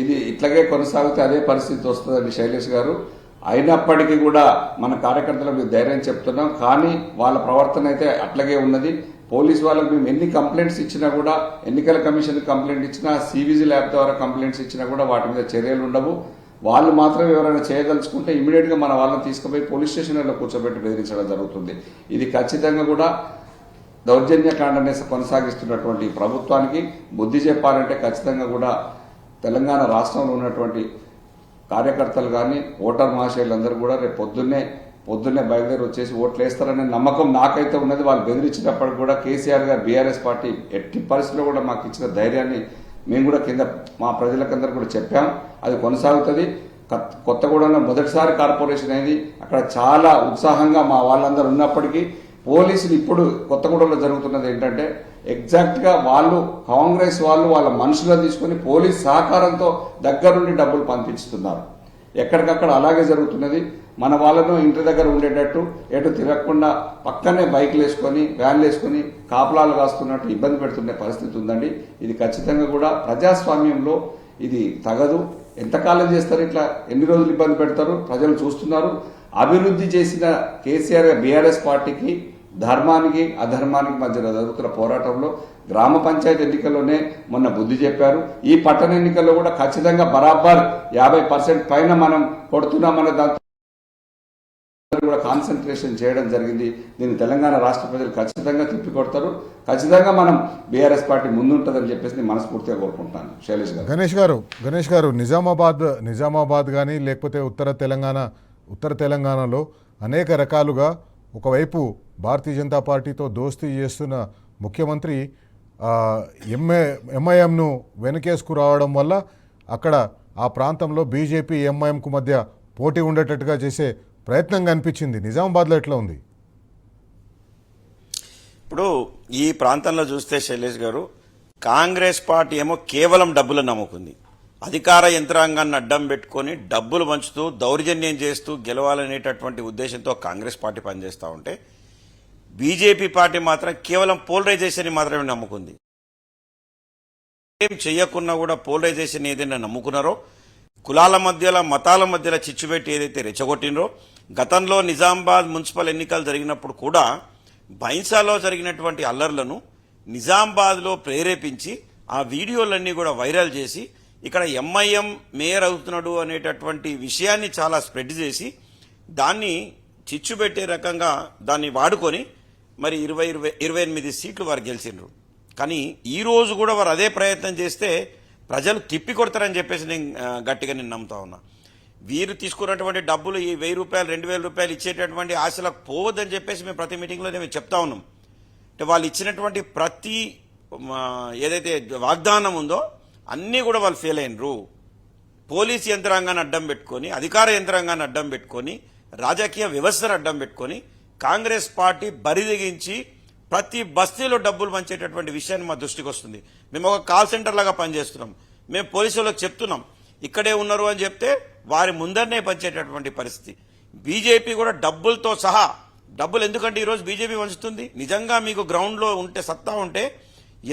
ఇది ఇట్లాగే కొనసాగితే అదే పరిస్థితి వస్తుందండి శైలేష్ గారు. అయినప్పటికీ కూడా మన కార్యకర్తలకు ధైర్యం చెప్తున్నాం. కానీ వాళ్ళ ప్రవర్తన అయితే అట్లాగే ఉన్నది. పోలీసు వాళ్ళకి మేము ఎన్ని కంప్లైంట్స్ ఇచ్చినా కూడా, ఎన్నికల కమిషన్ కంప్లైంట్ ఇచ్చినా, CVG ల్యాబ్ ద్వారా కంప్లైంట్స్ ఇచ్చినా కూడా వాటి మీద చర్యలు ఉండవు. వాళ్ళు మాత్రం ఎవరైనా చేయదలుచుకుంటే ఇమీడియట్ గా మన వాళ్ళని తీసుకుపోయి పోలీస్ స్టేషన్లో కూర్చోబెట్టి బెదిరించడం జరుగుతుంది. ఇది ఖచ్చితంగా కూడా దౌర్జన్యకాండనే కొనసాగిస్తున్నటువంటి ప్రభుత్వానికి బుద్ధి చెప్పాలంటే ఖచ్చితంగా కూడా తెలంగాణ రాష్ట్రంలో ఉన్నటువంటి కార్యకర్తలు కానీ ఓటర్ మహాశయులందరూ కూడా రేపు పొద్దున్నే బయలుదేరి వచ్చేసి ఓట్లు వేస్తారనే నమ్మకం నాకైతే ఉన్నది. వాళ్ళు బెదిరించినప్పటికి కూడా కేసీఆర్ గారు, బీఆర్ఎస్ పార్టీ ఎట్టి పరిస్థితుల్లో కూడా మాకు ఇచ్చిన ధైర్యాన్ని మేము కూడా కింద మా ప్రజలకందరూ కూడా చెప్పాం. అది కొనసాగుతుంది. కొత్తగూడెంలో మొదటిసారి కార్పొరేషన్ అయింది. అక్కడ చాలా ఉత్సాహంగా మా వాళ్ళందరూ ఉన్నప్పటికీ పోలీసులు ఇప్పుడు కొత్తగూడెంలో జరుగుతున్నది ఏంటంటే ఎగ్జాక్ట్ గా కాంగ్రెస్ వాళ్ళు వాళ్ళ మనుషులను తీసుకుని పోలీస్ సహకారంతో దగ్గరుండి డబ్బులు పంపిస్తున్నారు. ఎక్కడికక్కడ అలాగే జరుగుతున్నది. మన వాళ్ళను ఇంటి దగ్గర ఉండేటట్టు ఎటు తిరగకుండా పక్కనే బైక్లు వేసుకొని, వ్యాన్లు వేసుకొని కాపలాలు కాస్తున్నట్టు ఇబ్బంది పెడుతున్న పరిస్థితి ఉందండి. ఇది ఖచ్చితంగా కూడా ప్రజాస్వామ్యంలో ఇది తగదు. ఎంతకాలం చేస్తారు ఇట్లా? ఎన్ని రోజులు ఇబ్బంది పెడతారు? ప్రజలు చూస్తున్నారు. అభివృద్ధి చేసిన కేసీఆర్ బీఆర్ఎస్ పార్టీకి ధర్మానికి అధర్మానికి మధ్య జరుగుతున్న పోరాటంలో గ్రామ పంచాయతీ ఎన్నికల్లోనే మొన్న బుద్ధి చెప్పారు. ఈ పట్టణ ఎన్నికల్లో కూడా ఖచ్చితంగా బరాబర్ 50% పైన మనం కొడుతున్నామన్న దాంతో కూడా కాన్సన్ట్రేషన్ చేయడం జరిగింది. దీన్ని తెలంగాణ రాష్ట్ర ప్రజలు ఖచ్చితంగా తిప్పికొడతారు. ఖచ్చితంగా మనం బీఆర్ఎస్ పార్టీ ముందుంటుందని చెప్పేసి మనస్ఫూర్తిగా కోరుకుంటున్నాను. శైలేష్ గారు. గణేష్ గారు నిజామాబాద్ కానీ లేకపోతే ఉత్తర తెలంగాణలో అనేక రకాలుగా ఒకవైపు భారతీయ జనతా పార్టీతో దోస్తీ చేస్తున్న ముఖ్యమంత్రి ఎంఐఎంను వెనకేసుకు రావడం వల్ల అక్కడ ఆ ప్రాంతంలో బీజేపీ ఎంఐఎంకు మధ్య పోటీ ఉండేటట్టుగా చేసే ప్రయత్నం కనిపించింది. నిజామాబాద్లో ఎట్లా ఉంది? ఇప్పుడు ఈ ప్రాంతంలో చూస్తే శైలేష్ గారు, కాంగ్రెస్ పార్టీ ఏమో కేవలం డబ్బులను నమ్ముకుంది. అధికార యంత్రాంగాన్ని అడ్డం పెట్టుకొని డబ్బులు పంచుతూ దౌర్జన్యం చేస్తూ గెలవాలనేటటువంటి ఉద్దేశంతో కాంగ్రెస్ పార్టీ పనిచేస్తూ ఉంటే, బీజేపీ పార్టీ మాత్రం కేవలం పోలరైజేషన్ మాత్రమే నమ్ముకుంది. ఏం చెయ్యకున్నా కూడా పోలరైజేషన్ ఏదైనా నమ్ముకున్నారో, కులాల మధ్యలో మతాల మధ్యలో చిచ్చుపెట్టి ఏదైతే రెచ్చగొట్టినరో, గతంలో నిజామాబాద్ మున్సిపల్ ఎన్నికలు జరిగినప్పుడు కూడా బైన్సాలో జరిగినటువంటి అల్లర్లను నిజామాబాద్లో ప్రేరేపించి ఆ వీడియోలన్నీ కూడా వైరల్ చేసి ఇక్కడ ఎంఐఎం మేయర్ అవుతున్నాడు అనేటటువంటి విషయాన్ని చాలా స్ప్రెడ్ చేసి దాన్ని చిచ్చుపెట్టే రకంగా దాన్ని వాడుకొని మరి 28 సీట్లు వారు గెలిచిండ్రు. కానీ ఈ రోజు కూడా వారు అదే ప్రయత్నం చేస్తే ప్రజలు తిప్పి కొడతారని చెప్పేసి నేను గట్టిగా నమ్ముతా ఉన్నా. వీరు తీసుకున్నటువంటి డబ్బులు ఈ 1000 రూపాయలు 2000 రూపాయలు ఇచ్చేటటువంటి ఆశలకు పోవద్దని చెప్పేసి మేము ప్రతి మీటింగ్లో మేము చెప్తా ఉన్నాం. అంటే వాళ్ళు ఇచ్చినటువంటి ప్రతి ఏదైతే వాగ్దానం ఉందో అన్నీ కూడా వాళ్ళు ఫెయిల్ అయినరు. పోలీస్ యంత్రాంగాన్ని అడ్డం పెట్టుకొని, అధికార యంత్రాంగాన్ని అడ్డం పెట్టుకొని, రాజకీయ వ్యవస్థను అడ్డం పెట్టుకొని కాంగ్రెస్ పార్టీ బరిదెగించి ప్రతి బస్తీలో డబ్బులు పంచేటటువంటి విషయాన్ని మా దృష్టికి వస్తుంది. మేము ఒక కాల్ సెంటర్ లాగా పనిచేస్తున్నాం. మేము పోలీసు వాళ్ళకి చెప్తున్నాం, ఇక్కడే ఉన్నారు అని చెప్తే వారి ముందరనే పంచేటటువంటి పరిస్థితి. బీజేపీ కూడా డబ్బులతో సహా, డబ్బులు ఎందుకంటే ఈరోజు బీజేపీ పంచుతుంది. నిజంగా మీకు గ్రౌండ్లో ఉంటే సత్తా ఉంటే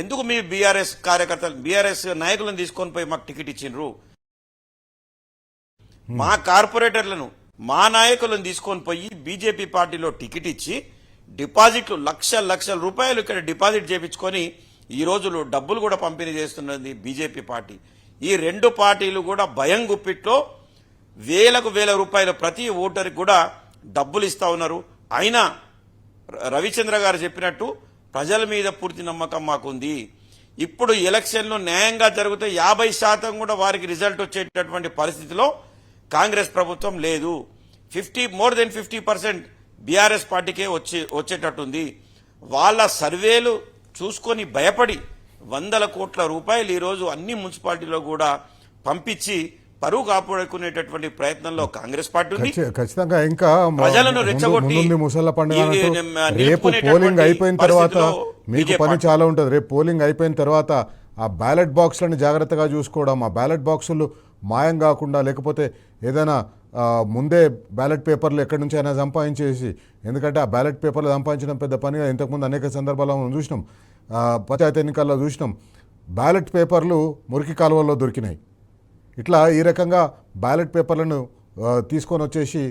ఎందుకు మీ బీఆర్ఎస్ కార్యకర్తలు బీఆర్ఎస్ నాయకులను తీసుకొని పోయి మాకు టికెట్ ఇచ్చిండ్రు? మా కార్పొరేటర్లను మా నాయకులను తీసుకొని పోయి బీజేపీ పార్టీలో టికెట్ ఇచ్చి డిపాజిట్లు లక్షల రూపాయలు ఇక్కడ డిపాజిట్ చేయించుకొని ఈ రోజులు డబ్బులు కూడా పంపిణీ చేస్తున్నది బీజేపీ పార్టీ. ఈ రెండు పార్టీలు కూడా భయం గుప్పిట్లో వేల రూపాయలు ప్రతి ఓటర్కి కూడా డబ్బులు ఇస్తా ఉన్నారు. అయినా రవిచంద్ర గారు చెప్పినట్టు ప్రజల మీద పూర్తి నమ్మకం మాకుంది. ఇప్పుడు ఎలక్షన్లు న్యాయంగా జరిగితే 50% కూడా వారికి రిజల్ట్ వచ్చేటటువంటి పరిస్థితిలో కాంగ్రెస్ ప్రభుత్వం లేదు. మోర్ దెన్ 50% బీఆర్ఎస్ పార్టీకే వచ్చేటట్టుంది. వాళ్ళ సర్వేలు చూసుకొని భయపడి 100 కోట్ల రూపాయలు ఈరోజు అన్ని మున్సిపాలిటీలో కూడా పంపించి పరువు కాపాడుకునేటటువంటి ప్రయత్నంలో కాంగ్రెస్ పార్టీ ఉంది. ఖచ్చితంగా ఇంకా ప్రజలను రెచ్చగొట్టి ముసళ్ళ పండుగ రేపు పోలింగ్ అయిపోయిన తర్వాత మీకు పని చాలా ఉంటుంది. రేపు పోలింగ్ అయిపోయిన తర్వాత ఆ బ్యాలెట్ బాక్స్లను జాగ్రత్తగా చూసుకోవడం, ఆ బ్యాలెట్ బాక్సులు మాయం కాకుండా, లేకపోతే ఏదైనా ముందే బ్యాలెట్ పేపర్లు ఎక్కడి నుంచి అయినా సంపాదించేసి, ఎందుకంటే ఆ బ్యాలెట్ పేపర్లు సంపాదించడం పెద్ద పనిగా ఇంతకుముందు అనేక సందర్భాల్లో మనం చూసినాం. పంచాయతీ ఎన్నికల్లో చూసినాం, బ్యాలెట్ పేపర్లు మురికి కాలువల్లో దొరికినాయి. ఇట్లా ఈ రకంగా బ్యాలెట్ పేపర్లను తీసుకొని వచ్చేసి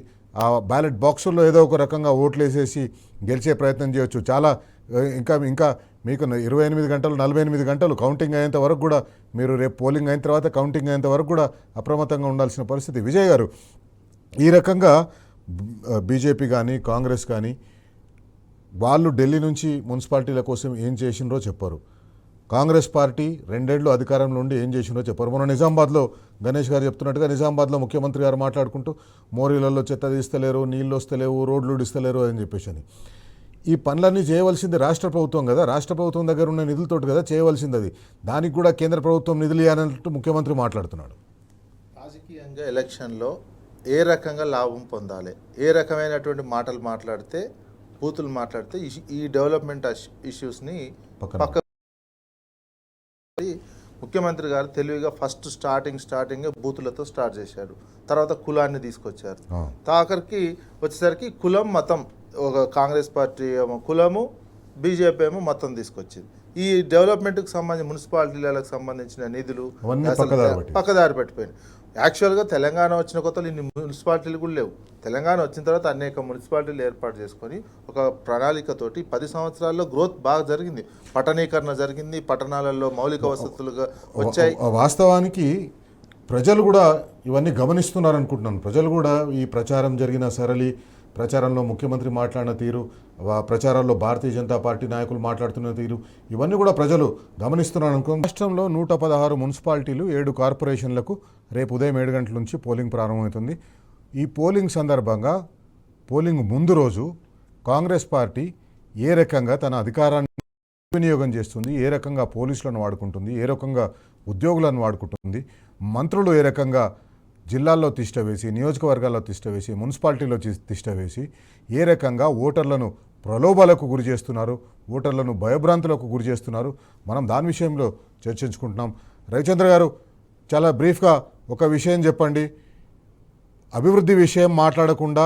ఆ బ్యాలెట్ బాక్సుల్లో ఏదో ఒక రకంగా ఓట్లు వేసేసి గెలిచే ప్రయత్నం చేయొచ్చు. చాలా ఇంకా మీకు 28 గంటలు 48 గంటలు కౌంటింగ్ అయ్యేంత వరకు కూడా మీరు రేపు పోలింగ్ అయిన తర్వాత కౌంటింగ్ అయ్యేంత వరకు కూడా అప్రమత్తంగా ఉండాల్సిన పరిస్థితి. విజయ్ గారు, ఈ రకంగా బీజేపీ కానీ కాంగ్రెస్ కానీ వాళ్ళు ఢిల్లీ నుంచి మున్సిపాలిటీల కోసం ఏం చేసినరో చెప్పారు. కాంగ్రెస్ పార్టీ 2 ఏళ్ళు అధికారంలో ఉండి ఏం చేసినో చెప్పారు. మొన్న నిజామాబాద్లో గణేష్ గారు చెప్తున్నట్టుగా నిజామాబాద్లో ముఖ్యమంత్రి గారు మాట్లాడుకుంటూ మోరీలలో చెత్త తీస్తలేరు, నీళ్ళు వస్తలేవు, రోడ్లు ఇస్తలేరు అని చెప్పేసి అని. ఈ పనులన్నీ చేయవలసింది రాష్ట్ర ప్రభుత్వం కదా, రాష్ట్ర ప్రభుత్వం దగ్గర ఉన్న నిధులతోటి కదా చేయవలసింది. అది దానికి కూడా కేంద్ర ప్రభుత్వం నిధులు ఇవ్వాలన్నట్టు ముఖ్యమంత్రి మాట్లాడుతున్నాడు. రాజకీయంగా ఎలక్షన్లో ఏ రకంగా లాభం పొందాలి, ఏ రకమైనటువంటి మాటలు మాట్లాడితే, బూతులు మాట్లాడితే ఈ డెవలప్మెంట్ ఇష్యూస్ని పక్క ముఖ్యమంత్రి గారు తెలివిగా ఫస్ట్ స్టార్టింగ్ బూతులతో స్టార్ట్ చేశారు. తర్వాత కులాన్ని తీసుకొచ్చారు. ఆఖరికి వచ్చేసరికి కులం మతం, ఒక కాంగ్రెస్ పార్టీ ఏమో కులము, బీజేపీ ఏమో మతం తీసుకొచ్చింది. ఈ డెవలప్మెంట్కి సంబంధించి మున్సిపాలిటీలకు సంబంధించిన నిధులు పక్కదారి పెట్టిపోయింది. యాక్చువల్గా తెలంగాణ వచ్చిన కొత్తలు ఇన్ని మున్సిపాలిటీలు కూడా లేవు. తెలంగాణ వచ్చిన తర్వాత అనేక మున్సిపాలిటీలు ఏర్పాటు చేసుకొని ఒక ప్రణాళికతోటి 10 సంవత్సరాల్లో గ్రోత్ బాగా జరిగింది. పట్టణీకరణ జరిగింది, పట్టణాలలో మౌలిక వసతులుగా వచ్చాయి. వాస్తవానికి ప్రజలు కూడా ఇవన్నీ గమనిస్తున్నారు అనుకుంటున్నాను. ప్రజలు కూడా ఈ ప్రచారం జరిగిన సరళి ప్రచారంలో ముఖ్యమంత్రి మాట్లాడిన తీరు, ప్రచారాల్లో భారతీయ జనతా పార్టీ నాయకులు మాట్లాడుతున్న తీరు, ఇవన్నీ కూడా ప్రజలు గమనిస్తున్నారు అనుకో. రాష్ట్రంలో 116 మున్సిపాలిటీలు, 7 కార్పొరేషన్లకు రేపు ఉదయం 7 గంటల నుంచి పోలింగ్ ప్రారంభమవుతుంది. ఈ పోలింగ్ సందర్భంగా పోలింగ్ ముందు రోజు కాంగ్రెస్ పార్టీ ఏ రకంగా తన అధికారాన్ని వినియోగం చేస్తుంది, ఏ రకంగా పోలీసులను వాడుకుంటుంది, ఏ రకంగా ఉద్యోగులను వాడుకుంటుంది, మంత్రులు ఏ రకంగా జిల్లాల్లో తిష్టవేసి, నియోజకవర్గాల్లో తిష్టవేసి, మున్సిపాలిటీలో తిష్టవేసి ఏ రకంగా ఓటర్లను ప్రలోభాలకు గురి చేస్తున్నారు, ఓటర్లను భయభ్రాంతులకు గురి చేస్తున్నారు, మనం దాని విషయంలో చర్చించుకుంటున్నాం. రవిచంద్ర గారు, చాలా బ్రీఫ్గా ఒక విషయం చెప్పండి. అభివృద్ధి విషయం మాట్లాడకుండా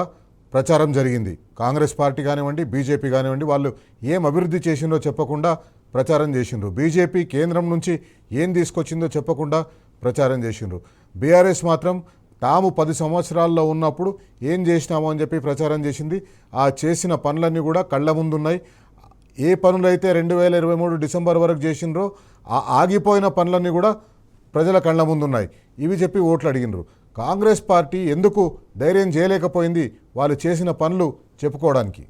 ప్రచారం జరిగింది. కాంగ్రెస్ పార్టీ కానివ్వండి, బీజేపీ కానివ్వండి, వాళ్ళు ఏం అభివృద్ధి చేసిందో చెప్పకుండా ప్రచారం చేసిండ్రు. బీజేపీ కేంద్రం నుంచి ఏం తీసుకొచ్చిందో చెప్పకుండా ప్రచారం చేసిండ్రు. బీఆర్ఎస్ మాత్రం తాము 10 సంవత్సరాల్లో ఉన్నప్పుడు ఏం చేసినామో అని చెప్పి ప్రచారం చేసింది. ఆ చేసిన పనులన్నీ కూడా కళ్ళ ముందున్నాయి. ఏ పనులైతే 2023 డిసెంబర్ వరకు చేసిండ్రో ఆ ఆగిపోయిన పనులన్నీ కూడా ప్రజల కళ్ళ ముందున్నాయి. ఇవి చెప్పి ఓట్లు అడిగినరు. కాంగ్రెస్ పార్టీ ఎందుకు ధైర్యం చేయలేకపోయింది వాళ్ళు చేసిన పనులు చెప్పుకోవడానికి?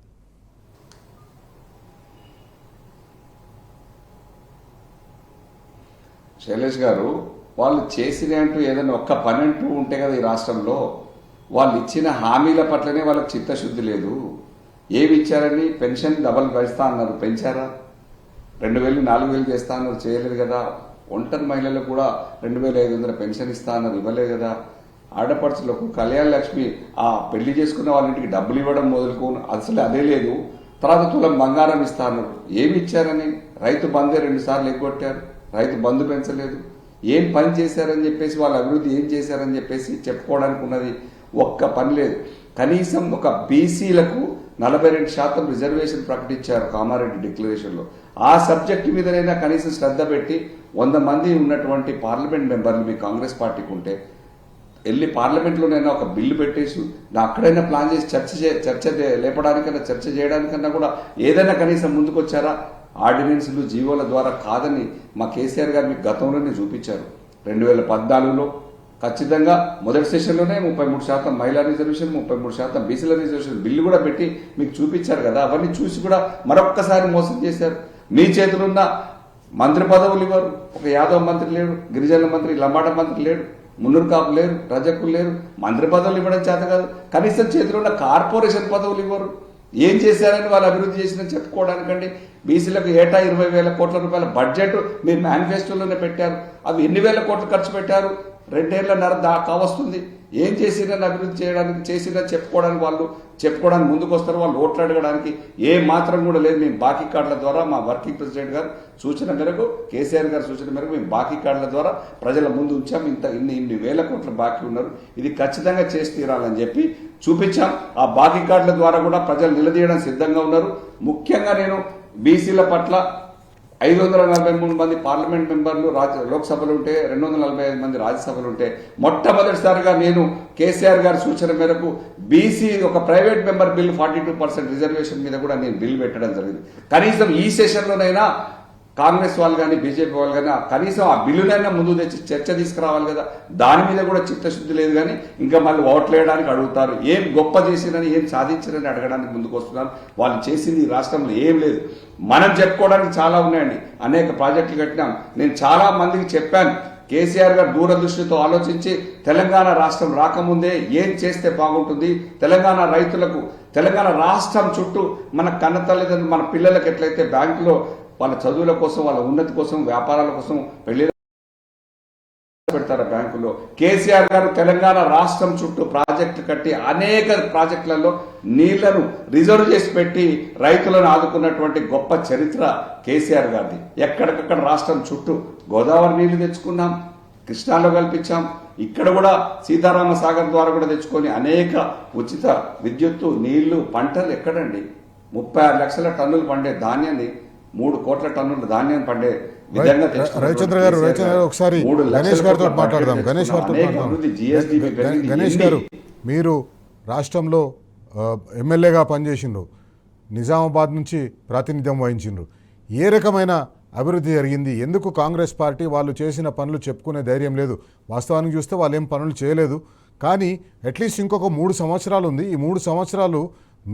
శైలేష్ గారు, వాళ్ళు చేసినట్టు ఏదైనా ఒక్క పని అంటూ ఉంటే కదా ఈ రాష్ట్రంలో, వాళ్ళు ఇచ్చిన హామీల పట్లనే వాళ్ళకి చిత్తశుద్ధి లేదు. ఏమి ఇచ్చారని? పెన్షన్ డబల్ పెంచుతా అన్నారు, పెంచారా? 2000 4000 చేస్తా అన్నారు, చేయలేదు కదా. ఒంటరి మహిళలకు కూడా 2500 పెన్షన్ ఇస్తా అన్నారు, ఇవ్వలేదు కదా. ఆడపడుచులకు కళ్యాణ లక్ష్మి ఆ పెళ్లి చేసుకున్న వాళ్ళ ఇంటికి డబ్బులు ఇవ్వడం మొదలుకోను, అసలు అదే లేదు. తర్వాత తులం బంగారం ఇస్తా అన్నారు, ఏమి ఇచ్చారని? రైతు బంధే 2 సార్లు ఎగ్గొట్టారు, రైతు బంధు పెంచలేదు. ఏం పని చేశారని చెప్పేసి, వాళ్ళ అభివృద్ధి ఏం చేశారని చెప్పేసి చెప్పుకోవడానికి ఉన్నది ఒక్క పని లేదు. కనీసం ఒక బీసీలకు 42% రిజర్వేషన్ ప్రకటించారు కామారెడ్డి డిక్లరేషన్లో. ఆ సబ్జెక్టు మీదనైనా కనీసం శ్రద్ధ పెట్టి 100 మంది ఉన్నటువంటి పార్లమెంట్ మెంబర్లు మీ కాంగ్రెస్ పార్టీకి ఉంటే వెళ్ళి పార్లమెంట్లోనైనా ఒక బిల్లు పెట్టేసి అక్కడైనా ప్లాన్ చేసి చర్చ లేపడానికైనా, చర్చ చేయడానికన్నా కూడా ఏదైనా కనీసం ముందుకొచ్చారా? ఆర్డినెన్సులు, జీవోల ద్వారా కాదని మా కేసీఆర్ గారు మీకు గతంలోనే చూపించారు. 2014లో ఖచ్చితంగా మొదటి సెషన్లోనే 33% మహిళా రిజర్వేషన్, 33% బీసీల రిజర్వేషన్ బిల్లు కూడా పెట్టి మీకు చూపించారు కదా. అవన్నీ చూసి కూడా మరొక్కసారి మోసం చేశారు. మీ చేతులున్న మంత్రి పదవులు ఇవ్వరు. ఒక యాదవ్ మంత్రి లేడు, గిరిజనుల మంత్రి, లంబాడ మంత్రి లేడు, మున్నూరు కాపు లేరు, రజకులు లేరు. మంత్రి పదవులు ఇవ్వడం చేత కాదు, కనీసం చేతిలో ఉన్న కార్పొరేషన్ పదవులు ఇవ్వరు. ఏం చేశారని వాళ్ళు అభివృద్ధి చేసిందని చెప్పుకోవడానికండి. బీసీలకు ఏటా 20,000 కోట్ల రూపాయల బడ్జెట్ మీరు మేనిఫెస్టోలోనే పెట్టారు. అవి ఎన్ని వేల కోట్లు ఖర్చు పెట్టారు? 2 ఏళ్లన్నర కావస్తుంది. ఏం చేసిందని అభివృద్ధి చేయడానికి, చేసిందని చెప్పుకోవడానికి ముందుకు వస్తారు. వాళ్ళు ఓట్లు అడగడానికి ఏ మాత్రం కూడా లేదు. మేము బాకీ కార్డుల ద్వారా, మా వర్కింగ్ ప్రెసిడెంట్ గారు సూచన మేరకు, కేసీఆర్ గారి సూచన మేరకు మేము బాకీ కార్డుల ద్వారా ప్రజల ముందు ఉంచాం. ఇన్ని వేల కోట్ల బాకీ ఉన్నారు, ఇది ఖచ్చితంగా చేసి తీరాలని చెప్పి చూపించాం. ఆ బాకీ కార్డుల ద్వారా కూడా ప్రజలు నిలదీయడానికి సిద్ధంగా ఉన్నారు. ముఖ్యంగా నేను బీసీల పట్ల 543 మంది పార్లమెంట్ మెంబర్లు లోక్సభలు ఉంటే, 245 మంది రాజ్యసభలు ఉంటే, మొట్టమొదటిసారిగా నేను కేసీఆర్ గారి సూచన మేరకు బీసీ ఒక ప్రైవేట్ మెంబర్ బిల్ 42% రిజర్వేషన్ మీద కూడా నేను బిల్ పెట్టడం జరిగింది. కనీసం ఈ సెషన్లోనైనా కాంగ్రెస్ వాళ్ళు కానీ, బీజేపీ వాళ్ళు కానీ కనీసం ఆ బిల్లునైనా ముందు తెచ్చి చర్చ తీసుకురావాలి కదా. దాని మీద కూడా చిత్తశుద్ధి లేదు. కానీ ఇంకా మళ్ళీ ఓట్లు వేయడానికి అడుగుతారు. ఏం గొప్ప చేసిరని, ఏం సాధించారని అడగడానికి ముందుకు వస్తున్నారు. వాళ్ళు చేసింది ఈ రాష్ట్రంలో ఏం లేదు. మనం చెప్పుకోవడానికి చాలా ఉన్నాయండి. అనేక ప్రాజెక్టులు కట్టినాం. నేను చాలా మందికి చెప్పాను, కేసీఆర్ గారు దూరదృష్టితో ఆలోచించి తెలంగాణ రాష్ట్రం రాకముందే ఏం చేస్తే బాగుంటుంది, తెలంగాణ రైతులకు, తెలంగాణ రాష్ట్రం చుట్టూ మన కన్న తల్లిదండ్రులు, మన పిల్లలకు ఎట్లయితే బ్యాంకులో వాళ్ళ చదువుల కోసం, వాళ్ళ ఉన్నతి కోసం, వ్యాపారాల కోసం పెళ్లి పెడతారు బ్యాంకులో, కేసీఆర్ గారు తెలంగాణ రాష్ట్రం చుట్టూ ప్రాజెక్టులు కట్టి అనేక ప్రాజెక్టులలో నీళ్లను రిజర్వ్ చేసి పెట్టి రైతులను ఆదుకున్నటువంటి గొప్ప చరిత్ర కేసీఆర్ గారిది. ఎక్కడికక్కడ రాష్ట్రం చుట్టూ గోదావరి నీళ్లు తెచ్చుకున్నాం, కృష్ణాలో కల్పించాం. ఇక్కడ కూడా సీతారామ సాగర్ ద్వారా కూడా తెచ్చుకొని అనేక ఉచిత విద్యుత్తు, నీళ్లు, పంటలు ఎక్కడండి 36 లక్షల టన్నులు పండే ధాన్యాన్ని 3 కోట్ల టన్నుల ధాన్యం పండే విధంగా రవిచంద్ర గారు ఒకసారి గణేష్ గారితో మాట్లాడదాం. గణేష్ గారితో మాట్లాడదాం. గణేష్ గారు, మీరు రాష్ట్రంలో ఎమ్మెల్యేగా పనిచేసిండ్రు, నిజామాబాద్ నుంచి ప్రాతినిధ్యం వహించిండ్రు. ఏ రకమైన అభివృద్ధి జరిగింది? ఎందుకు కాంగ్రెస్ పార్టీ వాళ్ళు చేసిన పనులు చెప్పుకునే ధైర్యం లేదు? వాస్తవానికి చూస్తే వాళ్ళు ఏం పనులు చేయలేదు, కానీ అట్లీస్ట్ ఇంకొక 3 సంవత్సరాలు ఉంది. ఈ 3 సంవత్సరాలు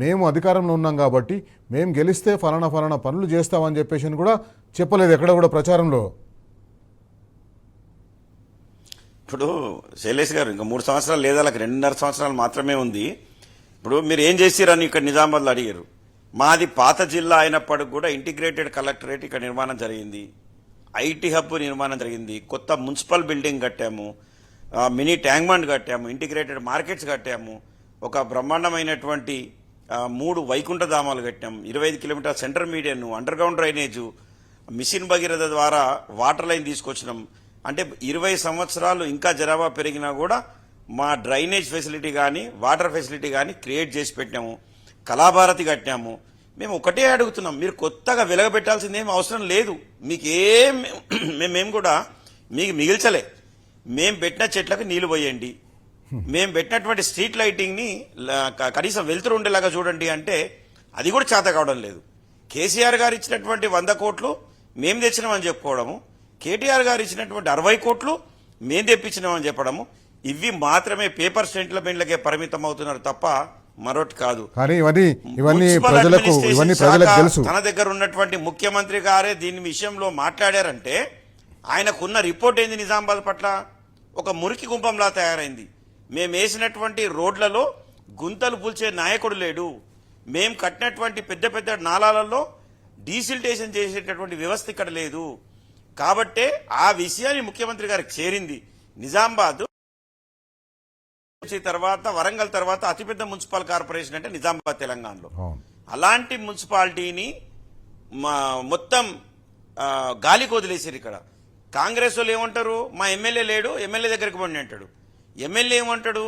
మేము అధికారంలో ఉన్నాం కాబట్టి మేము గెలిస్తే ఫలానా పనులు చేస్తామని చెప్పేసి కూడా చెప్పలేదు ఎక్కడ కూడా ప్రచారంలో. ఇప్పుడు శైలేష్ గారు ఇంకా 3 సంవత్సరాలు లేదా, 2.5 సంవత్సరాలు మాత్రమే ఉంది. ఇప్పుడు మీరు ఏం చేసిరని ఇక్కడ నిజామాబాద్లో అడిగారు. మాది పాత జిల్లా అయినప్పటికి కూడా ఇంటిగ్రేటెడ్ కలెక్టరేట్ ఇక్కడ నిర్మాణం జరిగింది, ఐటీ హబ్ నిర్మాణం జరిగింది, కొత్త మున్సిపల్ బిల్డింగ్ కట్టాము, మినీ ట్యాంక్ బండ్ కట్టాము, ఇంటిగ్రేటెడ్ మార్కెట్స్ కట్టాము, ఒక బ్రహ్మాండమైనటువంటి 3 వైకుంఠ ధామాలు కట్టాము, 25 కిలోమీటర్ల centre median, underground drainage, mission Bhagiratha ద్వారా వాటర్ లైన్ తీసుకొచ్చినాం. అంటే 20 సంవత్సరాలు ఇంకా జనాభా పెరిగినా కూడా మా డ్రైనేజ్ ఫెసిలిటీ కానీ వాటర్ ఫెసిలిటీ కానీ క్రియేట్ చేసి పెట్టినాము. కళాభారతి కట్టినాము. మేము ఒకటే అడుగుతున్నాం, మీరు కొత్తగా వెలగబెట్టాల్సింది ఏం అవసరం లేదు. మీకేం మేము కూడా మీకు మిగిల్చలే. మేము పెట్టిన చెట్లకు నీళ్లు పోయండి, మేము పెట్టినటువంటి స్ట్రీట్ లైటింగ్ని కనీసం వెలుతురు ఉండేలాగా చూడండి అంటే అది కూడా చేత కావడం లేదు. కేసీఆర్ గారు ఇచ్చినటువంటి 100 కోట్లు మేము తెచ్చినామని చెప్పుకోవడము, కేటీఆర్ గారు ఇచ్చినటువంటి 60 కోట్లు మేము తెప్పించినామని చెప్పడము, ఇవి మాత్రమే పేపర్ స్టేట్మెంట్లకే పరిమితం అవుతున్నారు తప్ప మరొకటి కాదు. కానీ ఇవన్నీ ప్రజలకు తెలుసు. తన దగ్గర ఉన్నటువంటి ముఖ్యమంత్రి గారే దీని విషయంలో మాట్లాడారంటే ఆయనకున్న రిపోర్ట్ ఏంది? నిజామాబాద్ పట్ల ఒక మురికి గుంపంలా తయారైంది. మేము వేసినటువంటి రోడ్లలో గుంతలు పూల్చే నాయకుడు లేడు, మేము కట్టినటువంటి పెద్ద పెద్ద నాలాలలో డీసిల్టేషన్ చేసేటటువంటి వ్యవస్థ ఇక్కడ లేదు. కాబట్టే ఆ విషయాన్ని ముఖ్యమంత్రి గారికి చేరింది. నిజామాబాద్ తర్వాత వరంగల్ తర్వాత అతిపెద్ద మున్సిపల్ కార్పొరేషన్ అంటే నిజామాబాద్ తెలంగాణలో. అలాంటి మున్సిపాలిటీని మొత్తం గాలికి వదిలేసారు. ఇక్కడ కాంగ్రెస్ వాళ్ళు ఏమంటారు? మా ఎమ్మెల్యే లేడు, ఎమ్మెల్యే దగ్గరికి పోండి అంటాడు. ఎమ్మెల్యే ఏమంటాడు?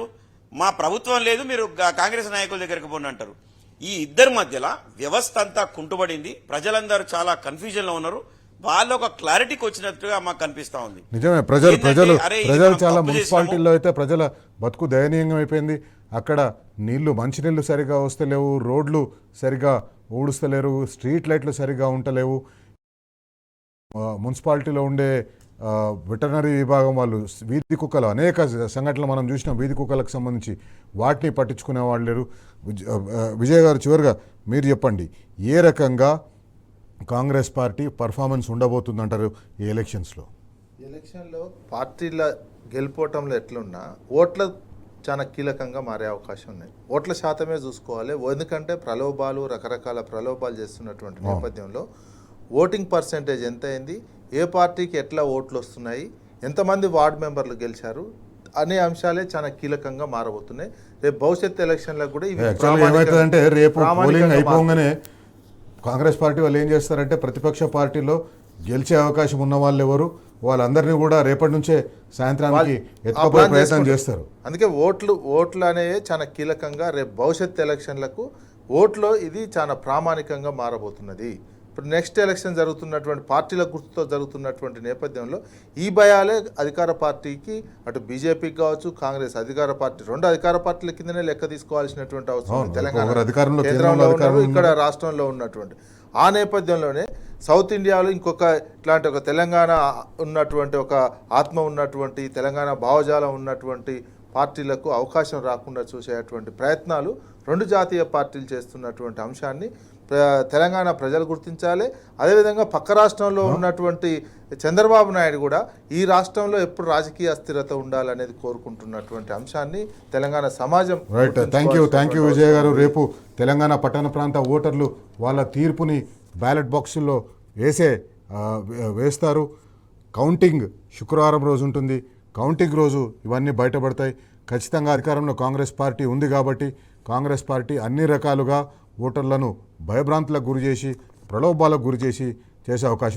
మా ప్రభుత్వం లేదు, మీరు కాంగ్రెస్ నాయకుల దగ్గరికి పోండి అంటారు. ఈ ఇద్దరి మధ్యలో వ్యవస్థ అంతా కుంటుబడింది. ప్రజలందరూ చాలా కన్ఫ్యూజన్ లో ఉన్నారు. వాళ్ళు ఒక క్లారిటీకి వచ్చినట్టుగా మాకు కనిపిస్తా ఉంది. నిజమే, ప్రజలు చాలా మున్సిపాలిటీల్లో అయితే ప్రజల బతుకు దయనీయంగా అయిపోయింది. అక్కడ మంచినీళ్లు సరిగా వస్తలేవు, రోడ్లు సరిగా ఊడుస్తలేరు, స్ట్రీట్ లైట్లు సరిగా ఉండలేవు. మున్సిపాలిటీలో ఉండే వెటర్నరీ విభాగం వాళ్ళు వీధి కుక్కలు అనేక సంఘటనలు మనం చూసినాం. వీధి కుక్కలకు సంబంధించి వాటిని పట్టించుకునే వాళ్ళు లేరు. విజయ్ గారు, చివరిగా మీరు చెప్పండి, ఏ రకంగా కాంగ్రెస్ పార్టీ పర్ఫార్మెన్స్ ఉండబోతుందంటారు ఈ ఎలక్షన్స్లో? ఎలక్షన్లో పార్టీల గెలుపోవటంలో ఎట్లున్నా ఓట్ల చాలా కీలకంగా మారే అవకాశం ఉన్నాయి. ఓట్ల శాతమే చూసుకోవాలి. ఎందుకంటే రకరకాల ప్రలోభాలు చేస్తున్నటువంటి నేపథ్యంలో ఓటింగ్ పర్సెంటేజ్ ఎంత అయింది, ఏ పార్టీకి ఎట్లా ఓట్లు వస్తున్నాయి, ఎంతమంది వార్డు మెంబర్లు గెలిచారు అనే అంశాలే చాలా కీలకంగా మారబోతున్నాయి. రేపు భవిష్యత్ ఎలక్షన్లకు కూడా ఏమవుతుందంటే రేపు పోలింగ్ అయిపోగానే కాంగ్రెస్ పార్టీ వాళ్ళు ఏం చేస్తారంటే ప్రతిపక్ష పార్టీలో గెలిచే అవకాశం ఉన్న వాళ్ళు ఎవరు వాళ్ళందరినీ కూడా రేపటి నుంచే సాయంత్రానికి ఎత్తుకుపోయే ప్రయత్నం చేస్తారు. అందుకే ఓట్లు అనేవి చాలా కీలకంగా రేపు భవిష్యత్ ఎలక్షన్లకు ఓట్లో ఇది చాలా ప్రామాణికంగా మారబోతున్నది. ఇప్పుడు నెక్స్ట్ ఎలక్షన్ జరుగుతున్నటువంటి పార్టీల గుర్తుతో జరుగుతున్నటువంటి నేపథ్యంలో ఈ భయాలే అధికార పార్టీకి, అటు బీజేపీకి కావచ్చు, కాంగ్రెస్ అధికార పార్టీ, 2 అధికార పార్టీల కిందనే లెక్క తీసుకోవాల్సినటువంటి అవసరం తెలంగాణ కేంద్రంలో ఉన్నారు, ఇక్కడ రాష్ట్రంలో ఉన్నటువంటి. ఆ నేపథ్యంలోనే సౌత్ ఇండియాలో ఇంకొక ఇట్లాంటి ఒక తెలంగాణ ఉన్నటువంటి ఒక ఆత్మ ఉన్నటువంటి తెలంగాణ భావజాలం ఉన్నటువంటి పార్టీలకు అవకాశం రాకుండా చూసేటువంటి ప్రయత్నాలు 2 జాతీయ పార్టీలు చేస్తున్నటువంటి అంశాన్ని తెలంగాణ ప్రజలు గుర్తించాలి. అదేవిధంగా పక్క రాష్ట్రంలో ఉన్నటువంటి చంద్రబాబు నాయుడు కూడా ఈ రాష్ట్రంలో ఎప్పుడు రాజకీయ అస్థిరత ఉండాలనేది కోరుకుంటున్నటువంటి అంశాన్ని తెలంగాణ సమాజం. రైట్, థ్యాంక్ యూ విజయ్ గారు. రేపు తెలంగాణ పట్టణ ప్రాంత ఓటర్లు వాళ్ళ తీర్పుని బ్యాలెట్ బాక్సుల్లో వేస్తారు. కౌంటింగ్ శుక్రవారం రోజు ఉంటుంది. కౌంటింగ్ రోజు ఇవన్నీ బయటపడతాయి. ఖచ్చితంగా అధికారంలో కాంగ్రెస్ పార్టీ ఉంది కాబట్టి కాంగ్రెస్ పార్టీ అన్ని రకాలుగా ఓటర్లను భయభ్రాంతులకు గురి చేసి ప్రలోభాలకు గురి చేసి చేసే అవకాశం ఉంది.